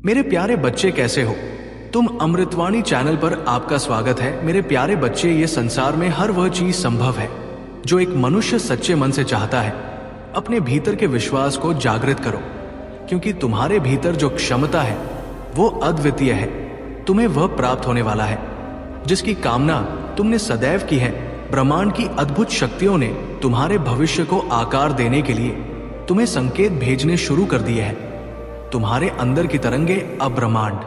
मेरे प्यारे बच्चे, कैसे हो तुम? अमृतवाणी चैनल पर आपका स्वागत है। मेरे प्यारे बच्चे, ये संसार में हर वह चीज संभव है जो एक मनुष्य सच्चे मन से चाहता है। अपने भीतर के विश्वास को जागृत करो, क्योंकि तुम्हारे भीतर जो क्षमता है वो अद्वितीय है। तुम्हें वह प्राप्त होने वाला है जिसकी कामना तुमने सदैव की है। ब्रह्मांड की अद्भुत शक्तियों ने तुम्हारे भविष्य को आकार देने के लिए तुम्हें संकेत भेजने शुरू कर दिए हैं। तुम्हारे अंदर की तरंगे अब ब्रह्मांड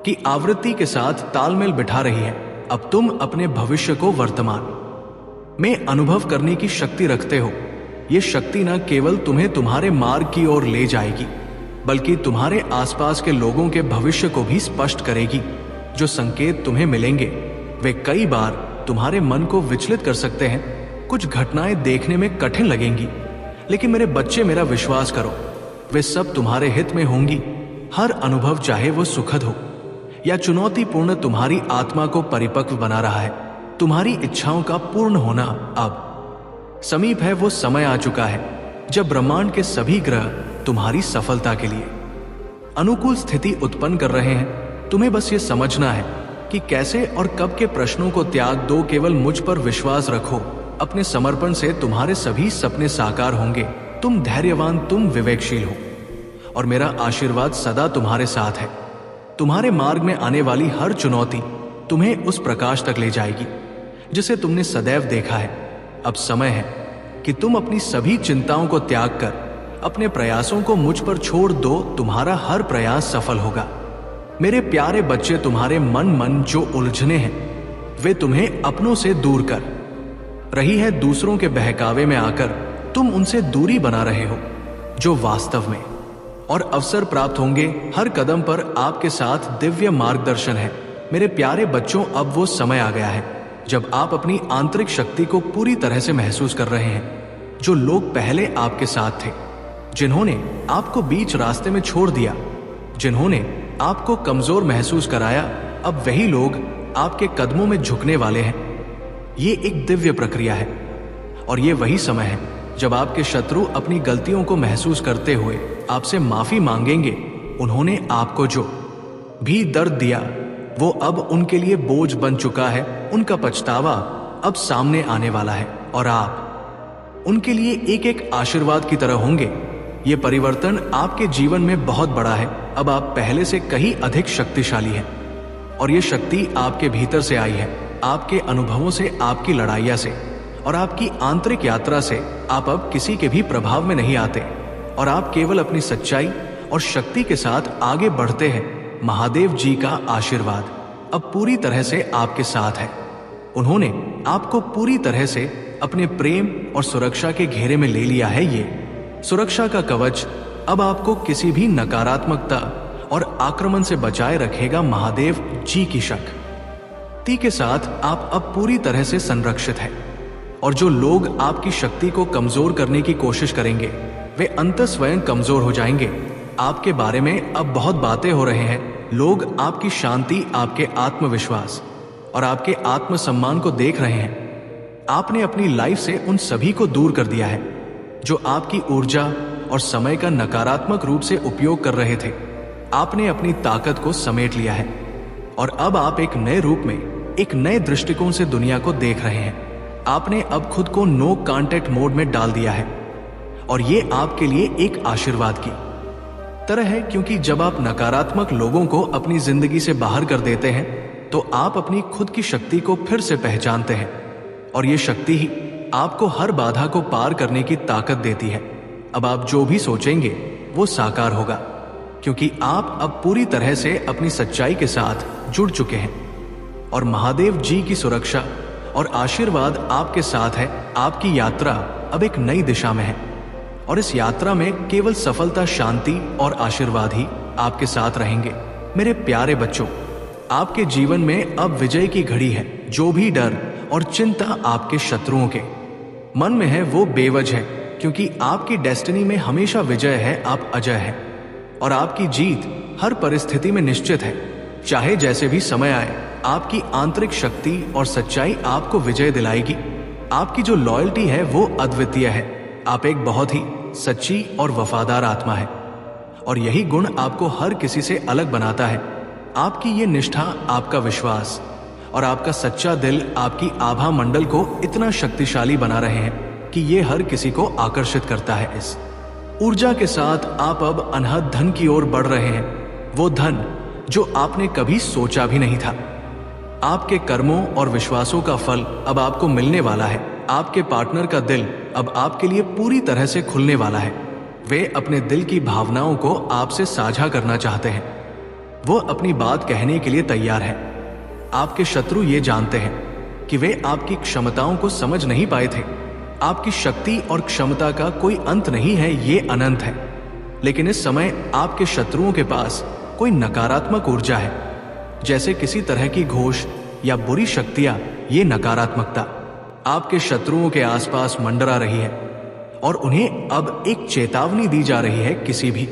की आवृत्ति के साथ तालमेल बिठा रही है। अब तुम अपने भविष्य को वर्तमान में अनुभव करने की शक्ति रखते हो। यह शक्ति न केवल तुम्हें तुम्हारे मार्ग की ओर ले जाएगी, बल्कि तुम्हारे आसपास के लोगों के भविष्य को भी स्पष्ट करेगी। जो संकेत तुम्हें मिलेंगे वे कई बार तुम्हारे मन को विचलित कर सकते हैं। कुछ घटनाएं देखने में कठिन लगेंगी, लेकिन मेरे बच्चे, मेरा विश्वास करो, वे सब तुम्हारे हित में होंगी। हर अनुभव, चाहे वो सुखद हो या चुनौतीपूर्ण, तुम्हारी आत्मा को परिपक्व बना रहा है। तुम्हारी इच्छाओं का पूर्ण होना अब समीप है। वो समय आ चुका है जब ब्रह्मांड के सभी ग्रह तुम्हारी सफलता के लिए अनुकूल स्थिति उत्पन्न कर रहे हैं। तुम्हें बस ये समझना है कि कैसे और कब के प्रश्नों को त्याग दो। केवल मुझ पर विश्वास रखो। अपने समर्पण से तुम्हारे सभी सपने साकार होंगे। तुम धैर्यवान, तुम विवेकशील हो, और मेरा आशीर्वाद सदा तुम्हारे साथ है। तुम्हारे मार्ग में आने वाली हर चुनौती तुम्हें उस प्रकाश तक ले जाएगी जिसे तुमने सदैव देखा है। अब समय है कि तुम अपनी सभी चिंताओं को त्याग कर अपने प्रयासों को मुझ पर छोड़ दो। तुम्हारा हर प्रयास सफल होगा। मेरे प्यारे बच्चे, तुम्हारे मन जो उलझने हैं वे तुम्हें अपनों से दूर कर रही है। दूसरों के बहकावे में आकर तुम उनसे दूरी बना रहे हो जो वास्तव में और अवसर प्राप्त होंगे। हर कदम पर आपके साथ दिव्य मार्गदर्शन है। मेरे प्यारे बच्चों, अब वो समय आ गया है जब आप अपनी आंतरिक शक्ति को पूरी तरह से महसूस कर रहे हैं। जो लोग पहले आपके साथ थे, जिन्होंने आपको बीच रास्ते में छोड़ दिया, जिन्होंने आपको कमजोर महसूस कराया, अब वही लोग आपके कदमों में झुकने वाले हैं। ये एक दिव्य प्रक्रिया है, और ये वही समय है जब आपके शत्रु अपनी गलतियों को महसूस करते हुए आपसे माफी मांगेंगे। उन्होंने आपको जो भी दर्द दिया वो अब उनके लिए बोझ बन चुका है। उनका पछतावा अब सामने आने वाला है, और आप उनके लिए एक एक आशीर्वाद की तरह होंगे। ये परिवर्तन आपके जीवन में बहुत बड़ा है। अब आप पहले से कहीं अधिक शक्तिशाली हैं, और ये शक्ति आपके भीतर से आई है, आपके अनुभवों से, आपकी लड़ाइयां से और आपकी आंतरिक यात्रा से। आप अब किसी के भी प्रभाव में नहीं आते, और आप केवल अपनी सच्चाई और शक्ति के साथ आगे बढ़ते हैं। महादेव जी का आशीर्वाद अब पूरी तरह से आपके साथ है। उन्होंने आपको पूरी तरह से अपने प्रेम और सुरक्षा के घेरे में ले लिया है। ये सुरक्षा का कवच अब आपको किसी भी नकारात्मकता और आक्रमण से बचाए रखेगा। महादेव जी की शक्ति के साथ आप अब पूरी तरह से संरक्षित हैं, और जो लोग आपकी शक्ति को कमजोर करने की कोशिश करेंगे वे अंततः स्वयं कमजोर हो जाएंगे। आपके बारे में अब बहुत बातें हो रहे हैं। लोग आपकी शांति, आपके आत्मविश्वास और आपके आत्मसम्मान को देख रहे हैं। आपने अपनी लाइफ से उन सभी को दूर कर दिया है जो आपकी ऊर्जा और समय का नकारात्मक रूप से उपयोग कर रहे थे। आपने अपनी ताकत को समेट लिया है, और अब आप एक नए रूप में, एक नए दृष्टिकोण से दुनिया को देख रहे हैं। आपने अब खुद को नो कांटेक्ट मोड में डाल दिया है, और ये आपके लिए एक आशीर्वाद की तरह है, क्योंकि जब आप नकारात्मक लोगों को अपनी जिंदगी से बाहर कर देते हैं तो आप अपनी खुद की शक्ति को फिर से पहचानते हैं, और ये शक्ति ही आपको हर बाधा को पार करने की ताकत देती है। अब आप जो भी सोचेंगे वो साकार होगा, क्योंकि आप अब पूरी तरह से अपनी सच्चाई के साथ जुड़ चुके हैं, और महादेव जी की सुरक्षा और आशीर्वाद आपके साथ है। आपकी यात्रा अब एक नई दिशा में है, और इस यात्रा में केवल सफलता, शांति और आशीर्वाद ही आपके साथ रहेंगे। मेरे प्यारे बच्चों, आपके जीवन में अब विजय की घड़ी है। जो भी डर और चिंता आपके शत्रुओं के मन में है वो बेवजह है, क्योंकि आपकी डेस्टिनी में हमेशा विजय है। आप अजय हैं, और आपकी जीत हर परिस्थिति में निश्चित है। चाहे जैसे भी समय आए, आपकी आंतरिक शक्ति और सच्चाई आपको विजय दिलाएगी। आपकी जो लॉयल्टी है वो अद्वितीय है। आप एक बहुत ही सच्ची और वफादार आत्मा है, और यही गुण आपको हर किसी से अलग बनाता है। आपकी ये निष्ठा, आपका विश्वास और आपका सच्चा दिल आपकी आभा मंडल को इतना शक्तिशाली बना रहे हैं कि ये हर किसी को आकर्षित करता है। इस ऊर्जा के साथ आप अब अनहद धन की ओर बढ़ रहे हैं, वो धन जो आपने कभी सोचा भी नहीं था। आपके कर्मों और विश्वासों का फल अब आपको मिलने वाला है। आपके पार्टनर का दिल अब आपके लिए पूरी तरह से खुलने वाला है। वे अपने दिल की भावनाओं को आपसे साझा करना चाहते हैं। वो अपनी बात कहने के लिए तैयार है। आपके शत्रु ये जानते हैं कि वे आपकी क्षमताओं को समझ नहीं पाए थे। आपकी शक्ति और क्षमता का कोई अंत नहीं है, ये अनंत है। लेकिन इस समय आपके शत्रुओं के पास कोई नकारात्मक ऊर्जा है, जैसे किसी तरह की घोष या बुरी शक्तियां। ये नकारात्मकता आपके शत्रुओं के आसपास मंडरा रही है और उन्हें अब एक चेतावनी दी जा रही है। किसी भी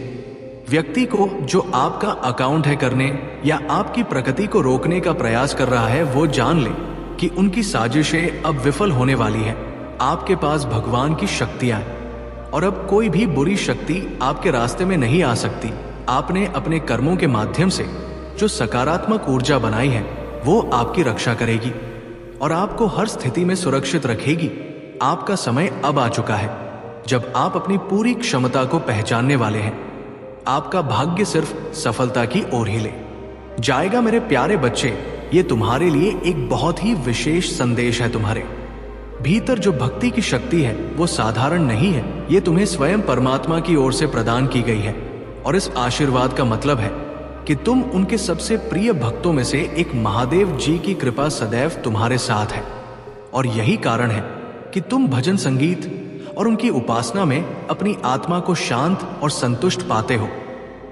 व्यक्ति को जो आपका अकाउंट हैक करने या आपकी प्रगति को रोकने का प्रयास कर रहा है, वो जान ले कि उनकी साजिशें अब विफल होने वाली है। आपके पास भगवान की शक्तियां हैं और अब कोई भी बुरी शक्ति आपके रास्ते में नहीं आ सकती। आपने अपने कर्मों के माध्यम से जो सकारात्मक ऊर्जा बनाई है, वो आपकी रक्षा करेगी और आपको हर स्थिति में सुरक्षित रखेगी। आपका समय अब आ चुका है जब आप अपनी पूरी क्षमता को पहचानने वाले हैं। आपका भाग्य सिर्फ सफलता की ओर ही ले जाएगा। मेरे प्यारे बच्चे, ये तुम्हारे लिए एक बहुत ही विशेष संदेश है। तुम्हारे भीतर जो भक्ति की शक्ति है वो साधारण नहीं है। ये तुम्हें स्वयं परमात्मा की ओर से प्रदान की गई है और इस आशीर्वाद का मतलब है कि तुम उनके सबसे प्रिय भक्तों में से एक महादेव जी की कृपा सदैव तुम्हारे साथ है। और यही कारण है कि तुम भजन संगीत और उनकी उपासना में अपनी आत्मा को शांत और संतुष्ट पाते हो।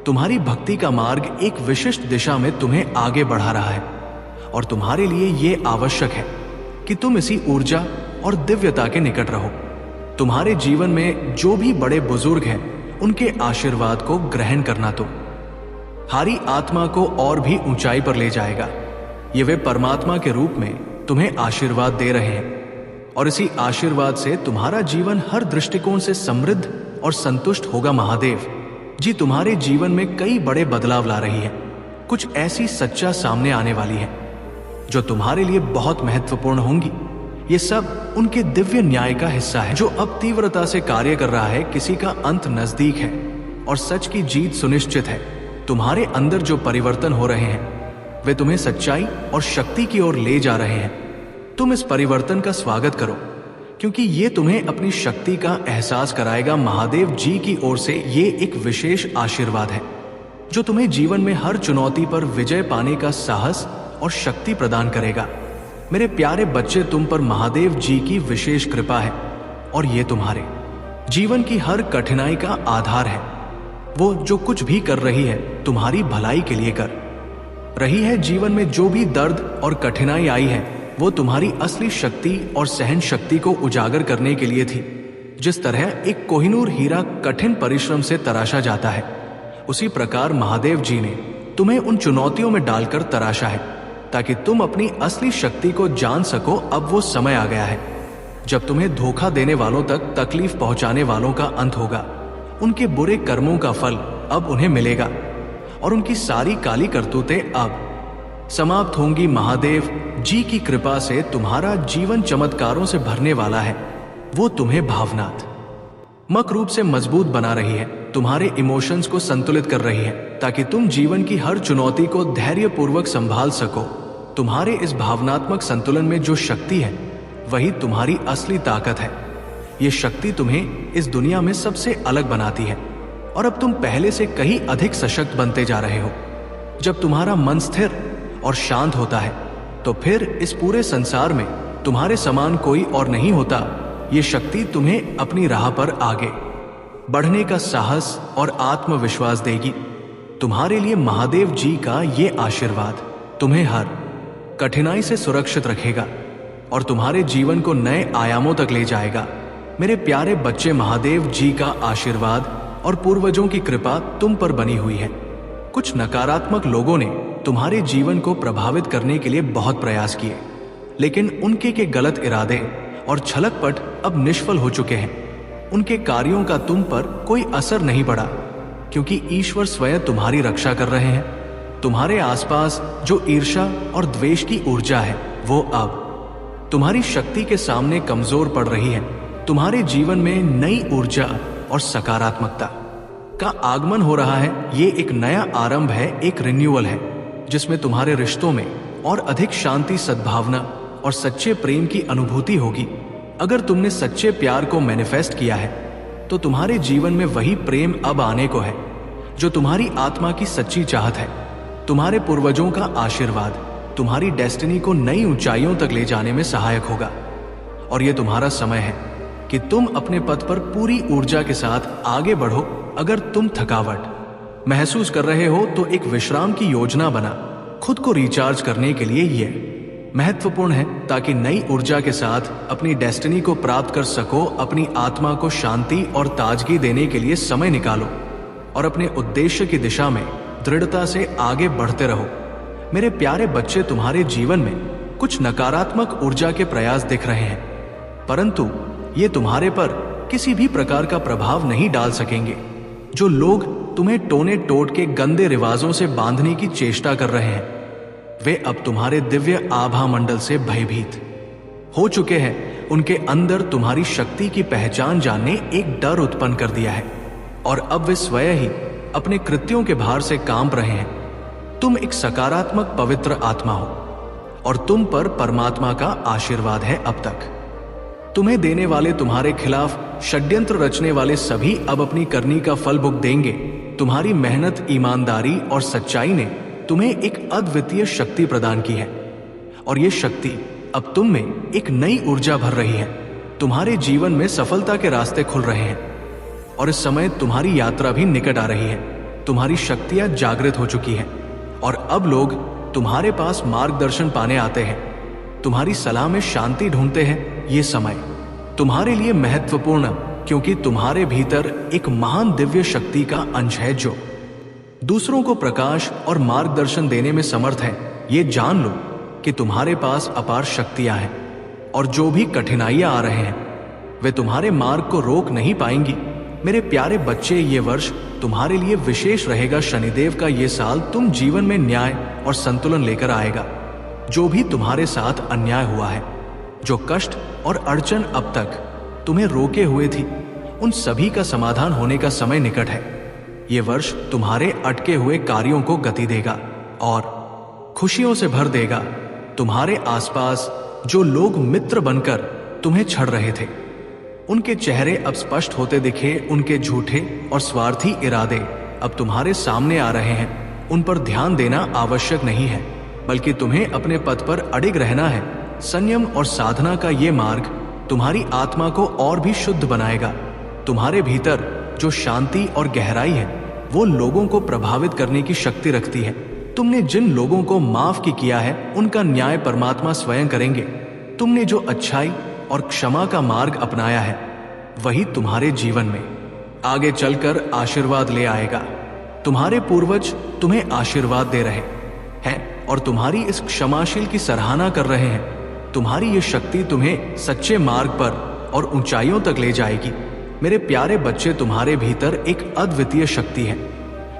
तुम्हारी भक्ति का मार्ग एक विशिष्ट दिशा में तुम्हें आगे बढ़ा रहा है और तुम्हारे लिए यह आवश्यक है कि तुम इसी ऊर्जा और दिव्यता के निकट रहो। तुम्हारे जीवन में जो भी बड़े बुजुर्ग हैं, उनके आशीर्वाद को ग्रहण करना तुम्हारी आत्मा को और भी ऊंचाई पर ले जाएगा। ये वे परमात्मा के रूप में तुम्हें आशीर्वाद दे रहे हैं और इसी आशीर्वाद से तुम्हारा जीवन हर दृष्टिकोण से समृद्ध और संतुष्ट होगा। महादेव जी तुम्हारे जीवन में कई बड़े बदलाव ला रही है। कुछ ऐसी सच्चा सामने आने वाली है जो तुम्हारे लिए बहुत महत्वपूर्ण होंगी। ये सब उनके दिव्य न्याय का हिस्सा है जो अब तीव्रता से कार्य कर रहा है। किसी का अंत नजदीक है और सच की जीत सुनिश्चित है। तुम्हारे अंदर जो परिवर्तन हो रहे हैं वे तुम्हें सच्चाई और शक्ति की ओर ले जा रहे हैं। तुम इस परिवर्तन का स्वागत करो क्योंकि ये तुम्हें अपनी शक्ति का एहसास कराएगा। महादेव जी की ओर से ये एक विशेष आशीर्वाद है जो तुम्हें जीवन में हर चुनौती पर विजय पाने का साहस और शक्ति प्रदान करेगा। मेरे प्यारे बच्चे, तुम पर महादेव जी की विशेष कृपा है और ये तुम्हारे जीवन की हर कठिनाई का आधार है। वो जो कुछ भी कर रही है तुम्हारी भलाई के लिए कर रही है। जीवन में जो भी दर्द और कठिनाई आई है वो तुम्हारी असली शक्ति और सहन शक्ति को उजागर करने के लिए थी। जिस तरह एक कोहिनूर हीरा कठिन परिश्रम से तराशा जाता है, उसी प्रकार महादेव जी ने तुम्हें उन चुनौतियों में डालकर तराशा है ताकि तुम अपनी असली शक्ति को जान सको। अब वो समय आ गया है जब तुम्हें धोखा देने वालों तक तकलीफ पहुंचाने वालों का अंत होगा। उनके बुरे कर्मों का फल अब उन्हें मिलेगा और उनकी सारी काली करतूतें अब समाप्त होंगी। महादेव जी की कृपा से तुम्हारा जीवन चमत्कारों से भरने वाला है। वो तुम्हें भावनात्मक रूप से मजबूत बना रही है, तुम्हारे इमोशंस को संतुलित कर रही है ताकि तुम जीवन की हर चुनौती को धैर्यपूर्वक संभाल सको। तुम्हारे इस भावनात्मक संतुलन में जो शक्ति है वही तुम्हारी असली ताकत है। ये शक्ति तुम्हें इस दुनिया में सबसे अलग बनाती है और अब तुम पहले से कहीं अधिक सशक्त बनते जा रहे हो। जब तुम्हारा मन स्थिर और शांत होता है तो फिर इस पूरे संसार में तुम्हारे समान कोई और नहीं होता। ये शक्ति तुम्हें अपनी राह पर आगे बढ़ने का साहस और आत्मविश्वास देगी। तुम्हारे लिए महादेव जी का ये आशीर्वाद तुम्हें हर कठिनाई से सुरक्षित रखेगा और तुम्हारे जीवन को नए आयामों तक ले जाएगा। मेरे प्यारे बच्चे, महादेव जी का आशीर्वाद और पूर्वजों की कृपा तुम पर बनी हुई है। कुछ नकारात्मक लोगों ने तुम्हारे जीवन को प्रभावित करने के लिए बहुत प्रयास किए, लेकिन उनके के गलत इरादे और छलकपट अब निष्फल हो चुके हैं। उनके कार्यों का तुम पर कोई असर नहीं पड़ा। क्योंकि ईश्वर स्वयं तुम्हारी रक्षा कर रहे हैं। तुम्हारे आसपास जो ईर्ष्या और द्वेष की ऊर्जा है वो अब तुम्हारी शक्ति के सामने कमजोर पड़ रही है। तुम्हारे जीवन में नई ऊर्जा और सकारात्मकता का आगमन हो रहा है। ये एक नया आरंभ है, एक रिन्यूअल है, जिसमें तुम्हारे रिश्तों में और अधिक शांति, सद्भावना और सच्चे प्रेम की अनुभूति होगी। अगर तुमने सच्चे प्यार को मैनिफेस्ट किया है तो तुम्हारे जीवन में वही प्रेम अब आने को है जो तुम्हारी आत्मा की सच्ची चाहत है। तुम्हारे पूर्वजों का आशीर्वाद तुम्हारी डेस्टिनी को नई ऊंचाइयों तक ले जाने में सहायक होगा। और यह तुम्हारा समय है कि तुम अपने पथ पर पूरी ऊर्जा के साथ आगे बढ़ो। अगर तुम थकावट महसूस कर रहे हो तो एक विश्राम की योजना बना खुद को रिचार्ज करने के लिए यह महत्वपूर्ण है, ताकि नई ऊर्जा के साथ अपनी डेस्टिनी को प्राप्त कर सको। अपनी आत्मा को शांति और ताजगी देने के लिए समय निकालो और अपने उद्देश्य की दिशा में दृढ़ता से आगे बढ़ते रहो। मेरे प्यारे बच्चे, तुम्हारे जीवन में कुछ नकारात्मक ऊर्जा के प्रयास दिख रहे हैं, परंतु ये तुम्हारे पर किसी भी प्रकार का प्रभाव नहीं डाल सकेंगे। जो लोग तुम्हें टोने टोट के गंदे रिवाजों से बांधने की चेष्टा कर रहे हैं, वे अब तुम्हारे दिव्य आभा मंडल से भयभीत हो चुके हैं। उनके अंदर तुम्हारी शक्ति की पहचान जानने एक डर उत्पन्न कर दिया है और अब वे स्वयं ही अपने कृत्यों के भार से कांप रहे हैं। तुम एक सकारात्मक पवित्र आत्मा हो और तुम पर परमात्मा का आशीर्वाद है। अब तक तुम्हें देने वाले, तुम्हारे खिलाफ षड्यंत्र रचने वाले सभी अब अपनी करनी का फल भुगत देंगे। तुम्हारी मेहनत, ईमानदारी और सच्चाई ने तुम्हें एक अद्वितीय शक्ति प्रदान की है और ये शक्ति अब तुम में एक नई ऊर्जा भर रही है। तुम्हारे जीवन में सफलता के रास्ते खुल रहे हैं और इस समय तुम्हारी यात्रा भी निकट आ रही है। तुम्हारी शक्तियां जागृत हो चुकी हैं और अब लोग तुम्हारे पास मार्गदर्शन पाने आते हैं, तुम्हारी सलाह में शांति ढूंढते हैं। ये समय तुम्हारे लिए महत्वपूर्ण, क्योंकि तुम्हारे भीतर एक महान दिव्य शक्ति का अंश है जो दूसरों को प्रकाश और मार्गदर्शन देने में समर्थ है। ये जान लो कि तुम्हारे पास अपार शक्तियां हैं और जो भी कठिनाइयां आ रहे हैं वे तुम्हारे मार्ग को रोक नहीं पाएंगी। मेरे प्यारे बच्चे, ये वर्ष तुम्हारे लिए विशेष रहेगा। शनिदेव का ये साल तुम जीवन में न्याय और संतुलन लेकर आएगा। जो भी तुम्हारे साथ अन्याय हुआ है, जो कष्ट और अड़चन अब तक तुम्हें रोके हुए थी, उन सभी का समाधान होने का समय निकट है। ये वर्ष तुम्हारे अटके हुए कार्यों को गति देगा और खुशियों से भर देगा। तुम्हारे आसपास जो लोग मित्र बनकर तुम्हें छड़ रहे थे, उनके चेहरे अब स्पष्ट होते दिखे। उनके झूठे और स्वार्थी इरादे अब तुम्हारे सामने आ रहे हैं। उन पर ध्यान देना आवश्यक नहीं है, बल्कि तुम्हें अपने पथ पर अडिग रहना है। संयम और साधना का ये मार्ग तुम्हारी आत्मा को और भी शुद्ध बनाएगा। तुम्हारे भीतर जो शांति और गहराई है, वो लोगों को प्रभावित करने की शक्ति रखती है। तुमने जिन लोगों को माफ किया है, उनका न्याय परमात्मा स्वयं करेंगे। तुमने जो अच्छाई और क्षमा का मार्ग अपनाया है, वही तुम्हारे जीवन में आगे चलकर आशीर्वाद ले आएगा। तुम्हारे पूर्वज तुम्हें आशीर्वाद दे रहे हैं और तुम्हारी इस क्षमाशील की सराहना कर रहे हैं। तुम्हारी ये शक्ति तुम्हें सच्चे मार्ग पर और ऊंचाइयों तक ले जाएगी। मेरे प्यारे बच्चे, तुम्हारे भीतर एक अद्वितीय शक्ति है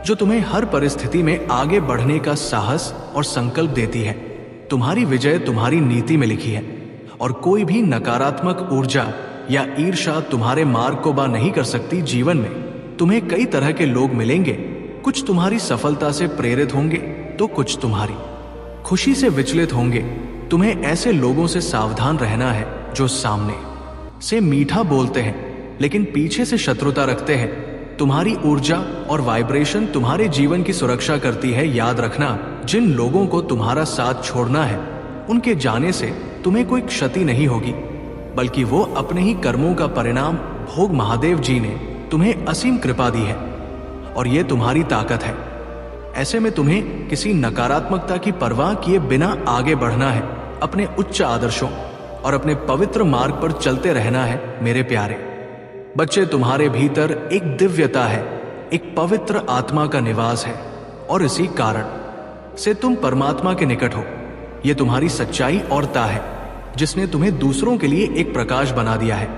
जो तुम्हें हर परिस्थिति में आगे बढ़ने का साहस और संकल्प देती है। तुम्हारी विजय तुम्हारी नीति में लिखी है और कोई भी नकारात्मक ऊर्जा या ईर्ष्या तुम्हारे मार्ग को बां नहीं कर सकती। जीवन में तुम्हें कई तरह के लोग मिलेंगे। कुछ तुम्हारी सफलता से प्रेरित होंगे तो कुछ तुम्हारी खुशी से विचलित होंगे। तुम्हें ऐसे लोगों से सावधान रहना है जो सामने से मीठा बोलते हैं लेकिन पीछे से शत्रुता रखते हैं। तुम्हारी ऊर्जा और वाइब्रेशन तुम्हारे जीवन की सुरक्षा करती है। याद रखना, जिन लोगों को तुम्हारा साथ छोड़ना है, उनके जाने से तुम्हें कोई क्षति नहीं होगी, बल्कि वो अपने ही कर्मों का परिणाम भोग। महादेव जी ने तुम्हें असीम कृपा दी है और ये तुम्हारी ताकत है। ऐसे में तुम्हें किसी नकारात्मकता की परवाह किए बिना आगे बढ़ना है। अपने उच्च आदर्शों और अपने पवित्र मार्ग पर चलते रहना है। मेरे प्यारे बच्चे, तुम्हारे भीतर एक दिव्यता है, एक पवित्र आत्मा का निवास है और इसी कारण से तुम परमात्मा के निकट हो। यह तुम्हारी सच्चाई और ता है जिसने तुम्हें दूसरों के लिए एक प्रकाश बना दिया है।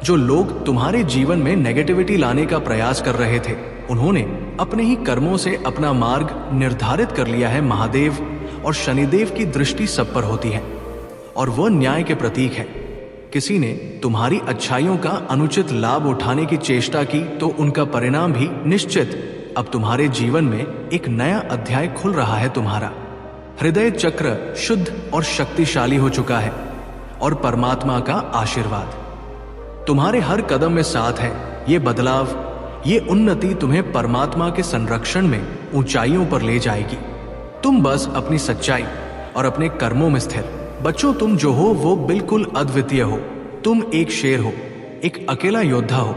जो लोग तुम्हारे जीवन में नेगेटिविटी लाने का प्रयास कर रहे थे, उन्होंने अपने ही कर्मों से अपना मार्ग निर्धारित कर लिया है। महादेव और शनिदेव की दृष्टि सब पर होती है और वह न्याय के प्रतीक है। किसी ने तुम्हारी अच्छाइयों का अनुचित लाभ उठाने की चेष्टा की तो उनका परिणाम भी निश्चित। अब तुम्हारे जीवन में एक नया अध्याय खुल रहा है। तुम्हारा हृदय चक्र शुद्ध और शक्तिशाली हो चुका है और परमात्मा का आशीर्वाद तुम्हारे हर कदम में साथ है। ये बदलाव, ये उन्नति तुम्हें परमात्मा के संरक्षण में ऊंचाइयों पर ले जाएगी। तुम बस अपनी सच्चाई और अपने कर्मों में स्थिर। बच्चों, तुम जो हो वो बिल्कुल अद्वितीय हो। तुम एक शेर हो, एक अकेला योद्धा हो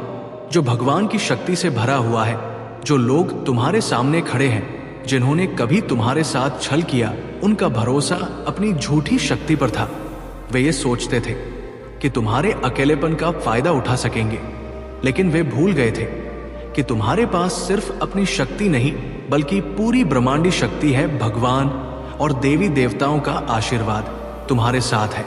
जो भगवान की शक्ति से भरा हुआ है। जो लोग तुम्हारे सामने खड़े हैं, जिन्होंने कभी तुम्हारे साथ छल किया, उनका भरोसा अपनी झूठी शक्ति पर था। वे ये सोचते थे कि तुम्हारे अकेलेपन का फायदा उठा सकेंगे, लेकिन वे भूल गए थे कि तुम्हारे पास सिर्फ अपनी शक्ति नहीं बल्कि पूरी ब्रह्मांडी शक्ति है। भगवान और देवी देवताओं का आशीर्वाद तुम्हारे साथ है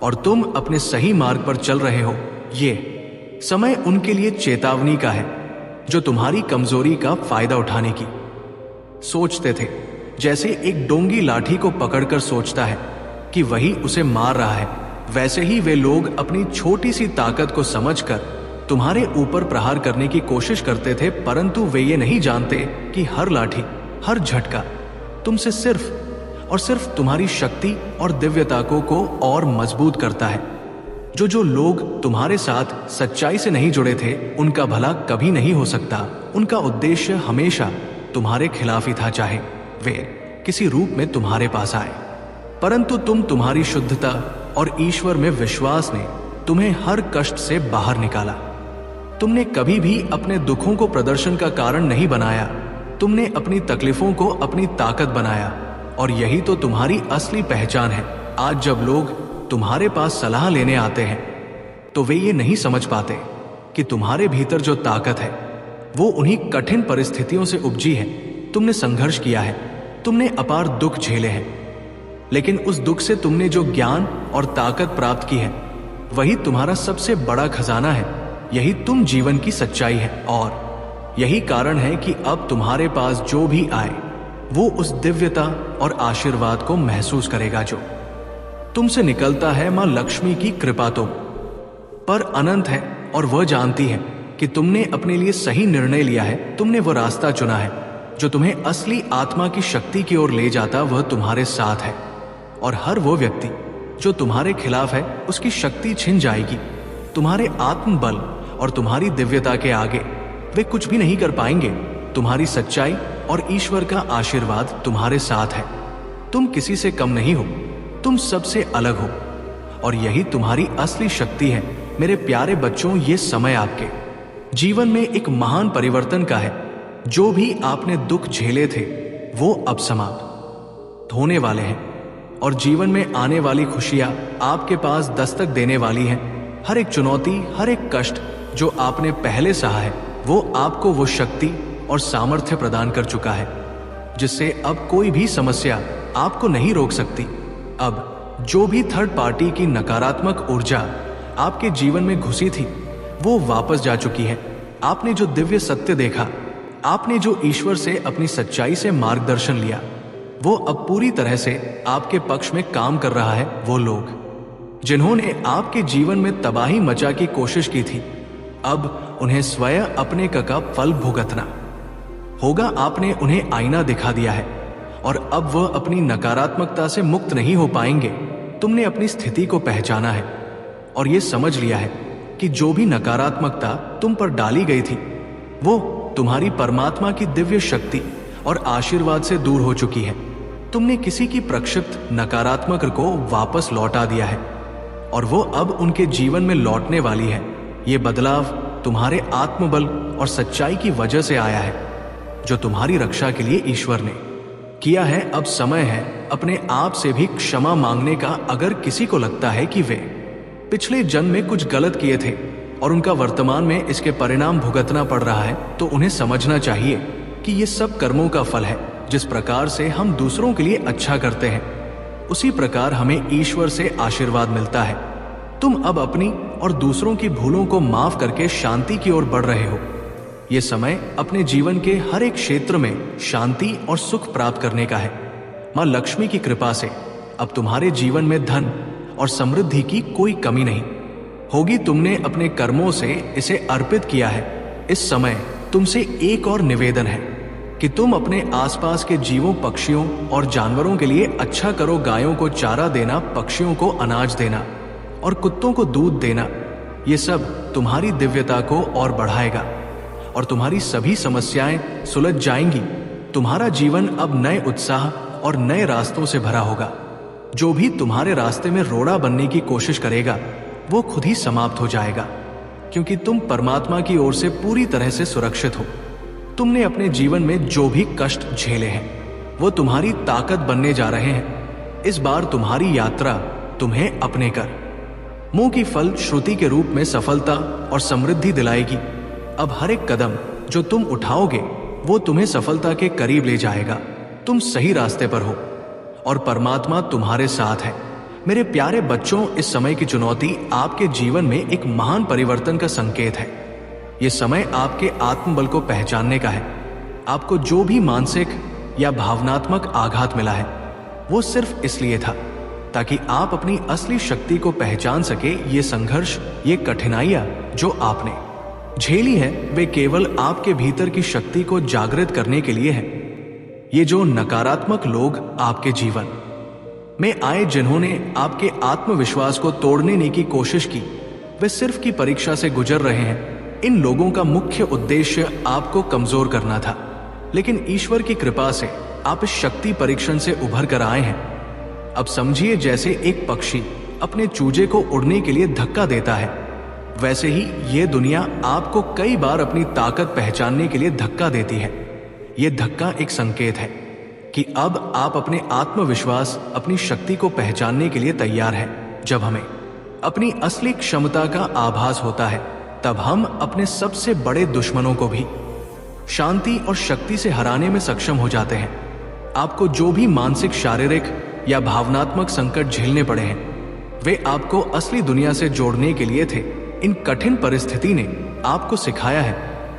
और तुम अपने सही मार्ग पर चल रहे हो। ये समय उनके लिए चेतावनी का है जो तुम्हारी कमजोरी का फायदा उठाने की सोचते थे। जैसे एक डोंगी लाठी को पकड़कर सोचता है कि वही उसे मार रहा है, वैसे ही वे लोग अपनी छोटी सी ताकत को समझकर तुम्हारे ऊपर प्रहार करने की कोशिश करते थे, परंतु वे ये नहीं जानते कि हर लाठी, हर झटका तुमसे सिर्फ और सिर्फ तुम्हारी शक्ति और दिव्यता को और मजबूत करता है। जो लोग तुम्हारे साथ सच्चाई से नहीं जुड़े थे, उनका भला कभी नहीं हो सकता। उनका उद्देश्य हमेशा तुम्हारे खिलाफ ही था, चाहे वे किसी रूप में तुम्हारे पास आए। परंतु तुम्हारी शुद्धता और ईश्वर में विश्वास ने तुम्हें हर कष्ट से बाहर निकाला। तुमने कभी भी अपने दुखों को प्रदर्शन का कारण नहीं बनाया। तुमने अपनी तकलीफों को अपनी ताकत बनाया और यही तो तुम्हारी असली पहचान है। आज जब लोग तुम्हारे पास सलाह लेने आते हैं तो वे ये नहीं समझ पाते कि तुम्हारे भीतर जो ताकत है वो उन्हीं कठिन परिस्थितियों से उपजी है। तुमने संघर्ष किया है, तुमने अपार दुख झेले हैं, लेकिन उस दुख से तुमने जो ज्ञान और ताकत प्राप्त की है वही तुम्हारा सबसे बड़ा खजाना है। यही तुम जीवन की सच्चाई है और यही कारण है कि अब तुम्हारे पास जो भी आए वो उस दिव्यता और आशीर्वाद को महसूस करेगा जो तुमसे निकलता है। मां लक्ष्मी की कृपा तुम पर अनंत है और वह जानती है कि तुमने अपने लिए सही निर्णय लिया है। तुमने वो रास्ता चुना है जो तुम्हें असली आत्मा की शक्ति की ओर ले जाता, वह तुम्हारे साथ है और हर वो व्यक्ति जो तुम्हारे खिलाफ है उसकी शक्ति छिन जाएगी। तुम्हारे आत्मबल और तुम्हारी दिव्यता के आगे वे कुछ भी नहीं कर पाएंगे। तुम्हारी सच्चाई और ईश्वर का आशीर्वाद तुम्हारे साथ है। तुम किसी से कम नहीं हो, तुम सबसे अलग हो और यही तुम्हारी असली शक्ति है। मेरे प्यारे बच्चों, ये समय आपके जीवन में एक महान परिवर्तन का है। जो भी आपने दुख झेले थे वो अब समाप्त होने वाले हैं और जीवन में आने वाली खुशियां आपके पास दस्तक देने वाली हैं। हर एक चुनौती, हर एक कष्ट जो आपने पहले सहा है वो आपको वो शक्ति और सामर्थ्य प्रदान कर चुका है जिससे अब कोई भी समस्या आपको नहीं रोक सकती। अब जो भी थर्ड पार्टी की नकारात्मक ऊर्जा आपके जीवन में घुसी थी वो वापस जा चुकी है। आपने जो दिव्य सत्य देखा, आपने जो ईश्वर से अपनी सच्चाई से मार्गदर्शन लिया, वो अब पूरी तरह से आपके पक्ष में काम कर रहा है। वो लोग जिन्होंने आपके जीवन में तबाही मचा की कोशिश की थी, अब उन्हें स्वयं अपने का फल भुगतना होगा। आपने उन्हें आईना दिखा दिया है और अब वह अपनी नकारात्मकता से मुक्त नहीं हो पाएंगे। तुमने अपनी स्थिति को पहचाना है और ये समझ लिया है कि जो भी नकारात्मकता तुम पर डाली गई थी वो तुम्हारी परमात्मा की दिव्य शक्ति और आशीर्वाद से दूर हो चुकी है। तुमने किसी की प्रक्षिप्त नकारात्मक को वापस लौटा दिया है और वो अब उनके जीवन में लौटने वाली है। ये बदलाव तुम्हारे आत्मबल और सच्चाई की वजह से आया है जो तुम्हारी रक्षा के लिए ईश्वर ने किया है। अब समय है अपने आप से भी क्षमा मांगने का। अगर किसी को लगता है कि वे पिछले जन्म में कुछ गलत किए थे और उनका वर्तमान में इसके परिणाम भुगतना पड़ रहा है, तो उन्हें समझना चाहिए कि ये सब कर्मों का फल है। जिस प्रकार से हम दूसरों के लिए अच्छा करते हैं उसी प्रकार हमें ईश्वर से आशीर्वाद मिलता है। तुम अब अपनी और दूसरों की भूलों को माफ करके शांति की ओर बढ़ रहे हो। ये समय अपने जीवन के हर एक क्षेत्र में शांति और सुख प्राप्त करने का है। मां लक्ष्मी की कृपा से अब तुम्हारे जीवन में धन और समृद्धि की कोई कमी नहीं होगी। तुमने अपने कर्मों से इसे अर्पित किया है। इस समय तुमसे एक और निवेदन है कि तुम अपने आसपास के जीवों, पक्षियों और जानवरों के लिए अच्छा करो। गायों को चारा देना, पक्षियों को अनाज देना और कुत्तों को दूध देना, ये सब तुम्हारी दिव्यता को और बढ़ाएगा और तुम्हारी सभी समस्याएं सुलझ जाएंगी। तुम्हारा जीवन अब नए उत्साह और नए रास्तों से भरा होगा। जो भी तुम्हारे रास्ते में रोड़ा बनने की कोशिश करेगा वो खुद ही समाप्त हो जाएगा, क्योंकि तुम परमात्मा की ओर से पूरी तरह से सुरक्षित हो। तुमने अपने जीवन में जो भी कष्ट झेले हैं वो तुम्हारी ताकत बनने जा रहे हैं। इस बार तुम्हारी यात्रा तुम्हें अपने कर मुंह की फल श्रुति के रूप में सफलता और समृद्धि दिलाएगी। अब हर एक कदम जो तुम उठाओगे वो तुम्हें सफलता के करीब ले जाएगा। तुम सही रास्ते पर हो और परमात्मा तुम्हारे साथ है। मेरे प्यारे बच्चों, इस समय की चुनौती आपके जीवन में एक महान परिवर्तन का संकेत है। यह समय आपके आत्मबल को पहचानने का है। आपको जो भी मानसिक या भावनात्मक आघात मिला है वो सिर्फ इसलिए था ताकि आप अपनी असली शक्ति को पहचान सके। ये संघर्ष, ये कठिनाइयां जो आपने झेली है वे केवल आपके भीतर की शक्ति को जागृत करने के लिए है। ये जो नकारात्मक लोग आपके जीवन में आए, जिन्होंने आपके आत्मविश्वास को तोड़ने की कोशिश की, वे सिर्फ की परीक्षा से गुजर रहे हैं। इन लोगों का मुख्य उद्देश्य आपको कमजोर करना था, लेकिन ईश्वर की कृपा से आप इस शक्ति परीक्षण से उभर कर आए हैं। अब समझिए, जैसे एक पक्षी अपने चूजे को उड़ने के लिए धक्का देता है, वैसे ही ये दुनिया आपको कई बार अपनी ताकत पहचानने के लिए धक्का देती है। ये धक्का एक संकेत है कि अब आप अपने आत्मविश्वास, अपनी शक्ति को पहचानने के लिए तैयार हैं। जब हमें अपनी असली क्षमता का आभास होता है, तब हम अपने सबसे बड़े दुश्मनों को भी शांति और शक्ति से हराने में सक्षम हो जाते हैं। आपको जो भी मानसिक, शारीरिक या भावनात्मक संकट झेलने पड़े हैं, वे आपको असली दुनिया से जोड़ने के लिए थे। इन कठिन परिस्थिति ने आपको सिखाया है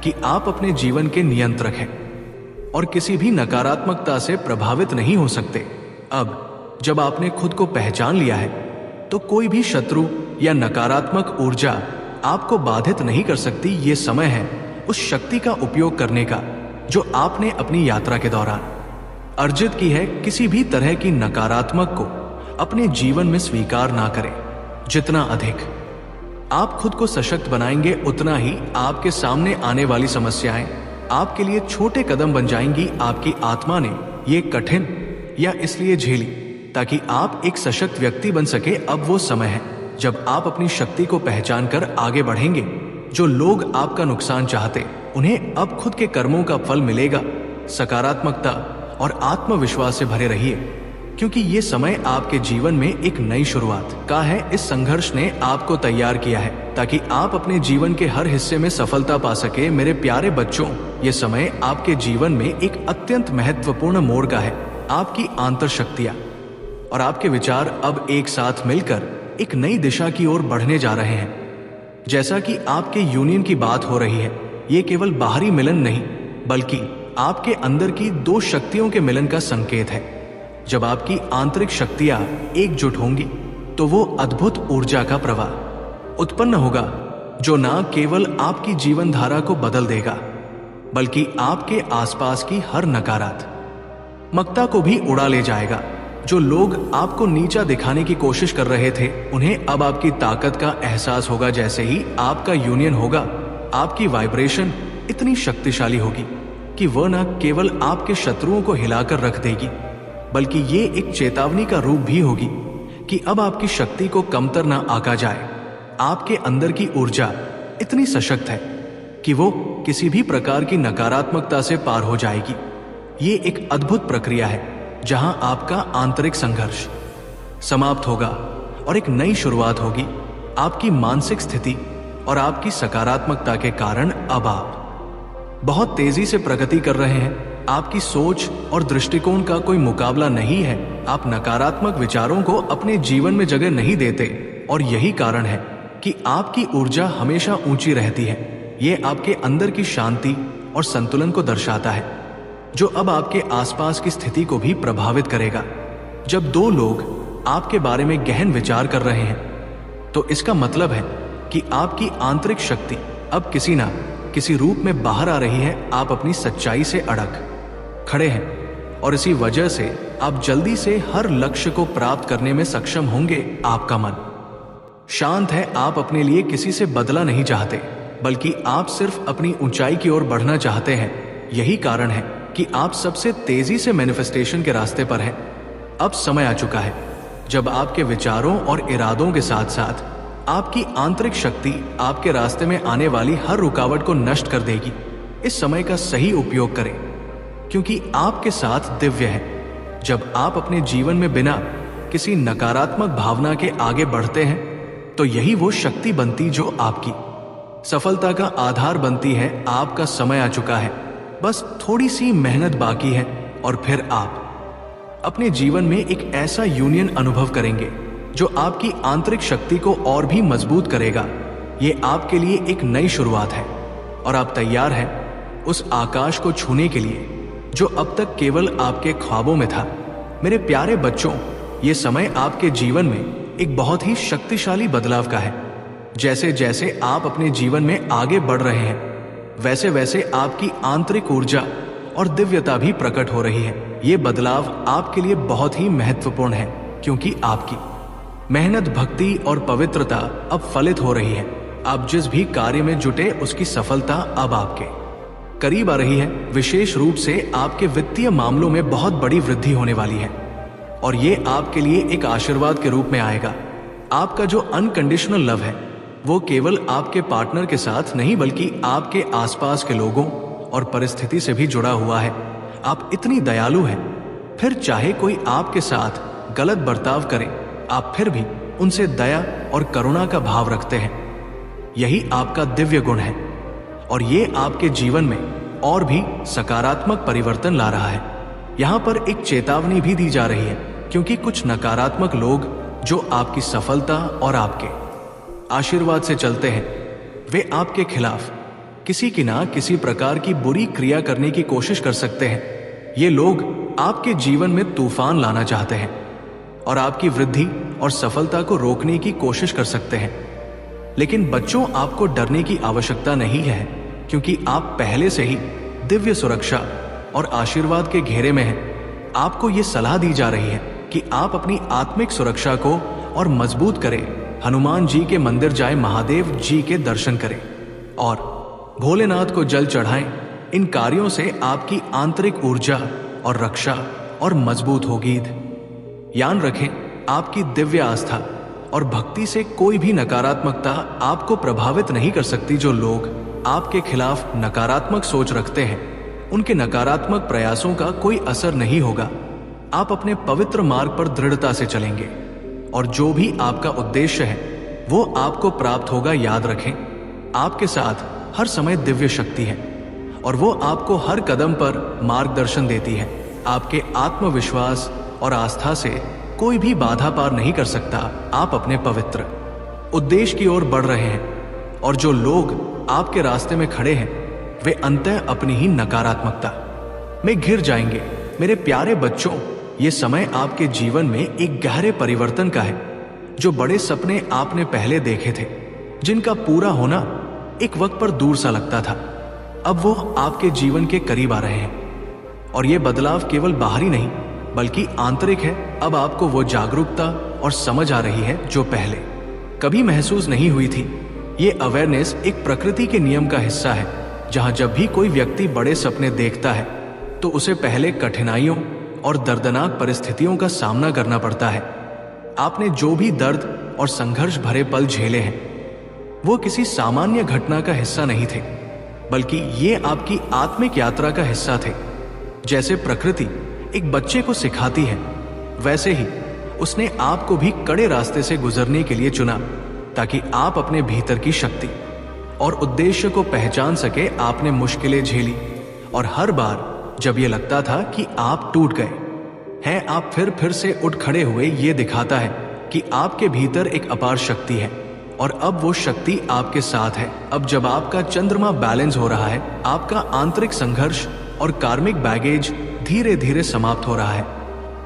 कि आप अपने जीवन के नियंत्रक हैं और किसी भी नकारात्मकता से प्रभावित नहीं हो सकते। अब जब आपने खुद को पहचान लिया है, तो कोई भी शत्रु या नकारात्मक ऊर्जा आपको बाधित नहीं कर सकती। ये समय है उस शक्ति का उपयोग करने का जो आपने अपनी यात्रा के दौरान अर्जित की है। किसी भी तरह की नकारात्मक को अपने जीवन में स्वीकार ना करें। जितना अधिक आप खुद को सशक्त बनाएंगे, उतना ही आपके सामने आने वाली समस्याएं आपके लिए छोटे कदम बन जाएंगी। आपकी आत्मा ने ये कठिन या इसलिए झेली ताकि आप एक सशक्त व्यक्ति बन सके। अब वो समय है जब आप अपनी शक्ति को पहचान कर आगे बढ़ेंगे। जो लोग आपका नुकसान चाहते, उन्हें अब खुद के कर्मों का फल मिलेगा। सकारात्मकता और आत्मविश्वास से भरे रहिए, क्योंकि ये समय आपके जीवन में एक नई शुरुआत का है। इस संघर्ष ने आपको तैयार किया है ताकि आप अपने जीवन के हर हिस्से में सफलता पा सके। मेरे प्यारे बच्चों, ये समय आपके जीवन में एक अत्यंत महत्वपूर्ण मोड़ का है। आपकी आंतर शक्तियां और आपके विचार अब एक साथ मिलकर एक नई दिशा की ओर बढ़ने जा रहे हैं। जैसा कि आपके यूनियन की बात हो रही है, ये केवल बाहरी मिलन नहीं, बल्कि आपके अंदर की दो शक्तियों के मिलन का संकेत है। जब आपकी आंतरिक शक्तियां एकजुट होंगी, तो वो अद्भुत ऊर्जा का प्रवाह उत्पन्न होगा, जो न केवल आपकी जीवन धारा को बदल देगा, बल्कि आपके आसपास की हर नकारात्मकता को भी उड़ा ले जाएगा। जो लोग आपको नीचा दिखाने की कोशिश कर रहे थे, उन्हें अब आपकी ताकत का एहसास होगा। जैसे ही आपका यूनियन होगा, आपकी वाइब्रेशन इतनी शक्तिशाली होगी कि वह न केवल आपके शत्रुओं को हिलाकर रख देगी, बल्कि ये एक चेतावनी का रूप भी होगी कि अब आपकी शक्ति को कमतर ना आका जाए। आपके अंदर की ऊर्जा इतनी सशक्त है कि वो किसी भी प्रकार की नकारात्मकता से पार हो जाएगी। ये एक अद्भुत प्रक्रिया है जहां आपका आंतरिक संघर्ष समाप्त होगा और एक नई शुरुआत होगी। आपकी मानसिक स्थिति और आपकी सकारात्मकता के कारण अब आप बहुत तेजी से प्रगति कर रहे हैं। आपकी सोच और दृष्टिकोण का कोई मुकाबला नहीं है। आप नकारात्मक विचारों को अपने जीवन में जगह नहीं देते और यही कारण है कि आपकी ऊर्जा हमेशा ऊंची रहती है। ये आपके अंदर की शांति और संतुलन को दर्शाता है, जो अब आपके आसपास की स्थिति को भी प्रभावित करेगा। जब दो लोग आपके बारे में गहन विचार कर रहे हैं, तो इसका मतलब है कि आपकी आंतरिक शक्ति अब किसी ना किसी रूप में बाहर आ रही है। आप अपनी सच्चाई से अड़क खड़े हैं और इसी वजह से आप जल्दी से हर लक्ष्य को प्राप्त करने में सक्षम होंगे। आपका मन शांत है, आप अपने लिए किसी से बदला नहीं चाहते, बल्कि आप सिर्फ अपनी ऊंचाई की ओर बढ़ना चाहते हैं। यही कारण है कि आप सबसे तेजी से मैनिफेस्टेशन के रास्ते पर हैं। अब समय आ चुका है जब आपके विचारों और इरादों के साथ साथ आपकी आंतरिक शक्ति आपके रास्ते में आने वाली हर रुकावट को नष्ट कर देगी। इस समय का सही उपयोग करें, क्योंकि आपके साथ दिव्य है। जब आप अपने जीवन में बिना किसी नकारात्मक भावना के आगे बढ़ते हैं, तो यही वो शक्ति बनती जो आपकी सफलता का आधार बनती है। आपका समय आ चुका है, बस थोड़ी सी मेहनत बाकी है और फिर आप अपने जीवन में एक ऐसा यूनियन अनुभव करेंगे जो आपकी आंतरिक शक्ति को और भी मजबूत करेगा। ये आपके लिए एक नई शुरुआत है और आप तैयार हैं उस आकाश को छूने के लिए जो अब तक केवल आपके ख्वाबों में था। मेरे प्यारे बच्चों, ये समय आपके जीवन में एक बहुत ही शक्तिशाली बदलाव का है। जैसे जैसे आप अपने जीवन में आगे बढ़ रहे हैं, वैसे वैसे आपकी आंतरिक ऊर्जा और दिव्यता भी प्रकट हो रही है। ये बदलाव आपके लिए बहुत ही महत्वपूर्ण है, क्योंकि आपकी मेहनत, भक्ति और पवित्रता अब फलित हो रही है। आप जिस भी कार्य में जुटे उसकी सफलता अब आपके करीब आ रही है। विशेष रूप से आपके वित्तीय मामलों में बहुत बड़ी वृद्धि होने वाली है और ये आपके लिए एक आशीर्वाद के रूप में आएगा। आपका जो अनकंडीशनल लव है वो केवल आपके पार्टनर के साथ नहीं, बल्कि आपके आसपास के लोगों और परिस्थिति से भी जुड़ा हुआ है। आप इतनी दयालु हैं, फिर चाहे कोई आपके साथ गलत बर्ताव करे, आप फिर भी उनसे दया और करुणा का भाव रखते हैं। यही आपका दिव्य गुण है और ये आपके जीवन में और भी सकारात्मक परिवर्तन ला रहा है। यहाँ पर एक चेतावनी भी दी जा रही है, क्योंकि कुछ नकारात्मक लोग जो आपकी सफलता और आपके आशीर्वाद से चलते हैं, वे आपके खिलाफ किसी की ना किसी प्रकार की बुरी क्रिया करने की कोशिश कर सकते हैं। ये लोग आपके जीवन में तूफान लाना चाहते हैं और आपकी वृद्धि और सफलता को रोकने की कोशिश कर सकते हैं। लेकिन बच्चों, आपको डरने की आवश्यकता नहीं है, क्योंकि आप पहले से ही दिव्य सुरक्षा और आशीर्वाद के घेरे में हैं। आपको ये सलाह दी जा रही है कि आप अपनी आत्मिक सुरक्षा को और मजबूत करें। हनुमान जी के मंदिर जाएं, महादेव जी के दर्शन करें और भोलेनाथ को जल चढ़ाएं। इन कार्यों से आपकी आंतरिक ऊर्जा और रक्षा और मजबूत होगी। याद रखें, आपकी दिव्य आस्था और भक्ति से कोई भी नकारात्मकता आपको प्रभावित नहीं कर सकती। जो लोग आपके खिलाफ नकारात्मक सोच रखते हैं, उनके नकारात्मक प्रयासों का कोई असर नहीं होगा। आप अपने पवित्र मार्ग पर दृढ़ता से चलेंगे और जो भी आपका उद्देश्य है वो आपको प्राप्त होगा। याद रखें, आपके साथ हर समय दिव्य शक्ति है और वो आपको हर कदम पर मार्गदर्शन देती है। आपके आत्मविश्वास और आस्था से कोई भी बाधा पार नहीं कर सकता। आप अपने पवित्र उद्देश्य की ओर बढ़ रहे हैं और जो लोग आपके रास्ते में खड़े हैं, वे अंततः अपनी ही नकारात्मकता में घिर जाएंगे। मेरे प्यारे बच्चों, ये समय आपके जीवन में एक गहरे परिवर्तन का है। जो बड़े सपने आपने पहले देखे थे, जिनका पूरा होना एक वक्त पर दूर सा लगता था, अब वो आपके जीवन के करीब आ रहे हैं। और ये बदलाव केवल बाहरी नहीं, बल्कि आंतरिक है। अब आपको वो जागरूकता और समझ आ रही है जो पहले कभी महसूस नहीं हुई थी। ये अवेयरनेस एक प्रकृति के नियम का हिस्सा है, जहां जब भी कोई व्यक्ति बड़े सपने देखता है तो उसे पहले कठिनाइयों और दर्दनाक परिस्थितियों का सामना करना पड़ता है। आपने जो भी दर्द और संघर्ष भरे पल झेले हैं, वो किसी सामान्य घटना का हिस्सा नहीं थे, बल्कि ये आपकी आत्मिक यात्रा का हिस्सा थे। जैसे प्रकृति एक बच्चे को सिखाती है, वैसे ही उसने आपको भी कड़े रास्ते से गुजरने के लिए चुना, ताकि आप अपने भीतर की शक्ति और उद्देश्य को पहचान सके। आपने मुश्किलें झेली और हर बार जब ये लगता था कि आप टूट गए हैं, आप फिर से उठ खड़े हुए। ये दिखाता है कि आपके भीतर एक अपार शक्ति है और अब वो शक्ति आपके साथ है। अब जब आपका चंद्रमा बैलेंस हो रहा है, आपका आंतरिक संघर्ष और कार्मिक बैगेज धीरे धीरे समाप्त हो रहा है।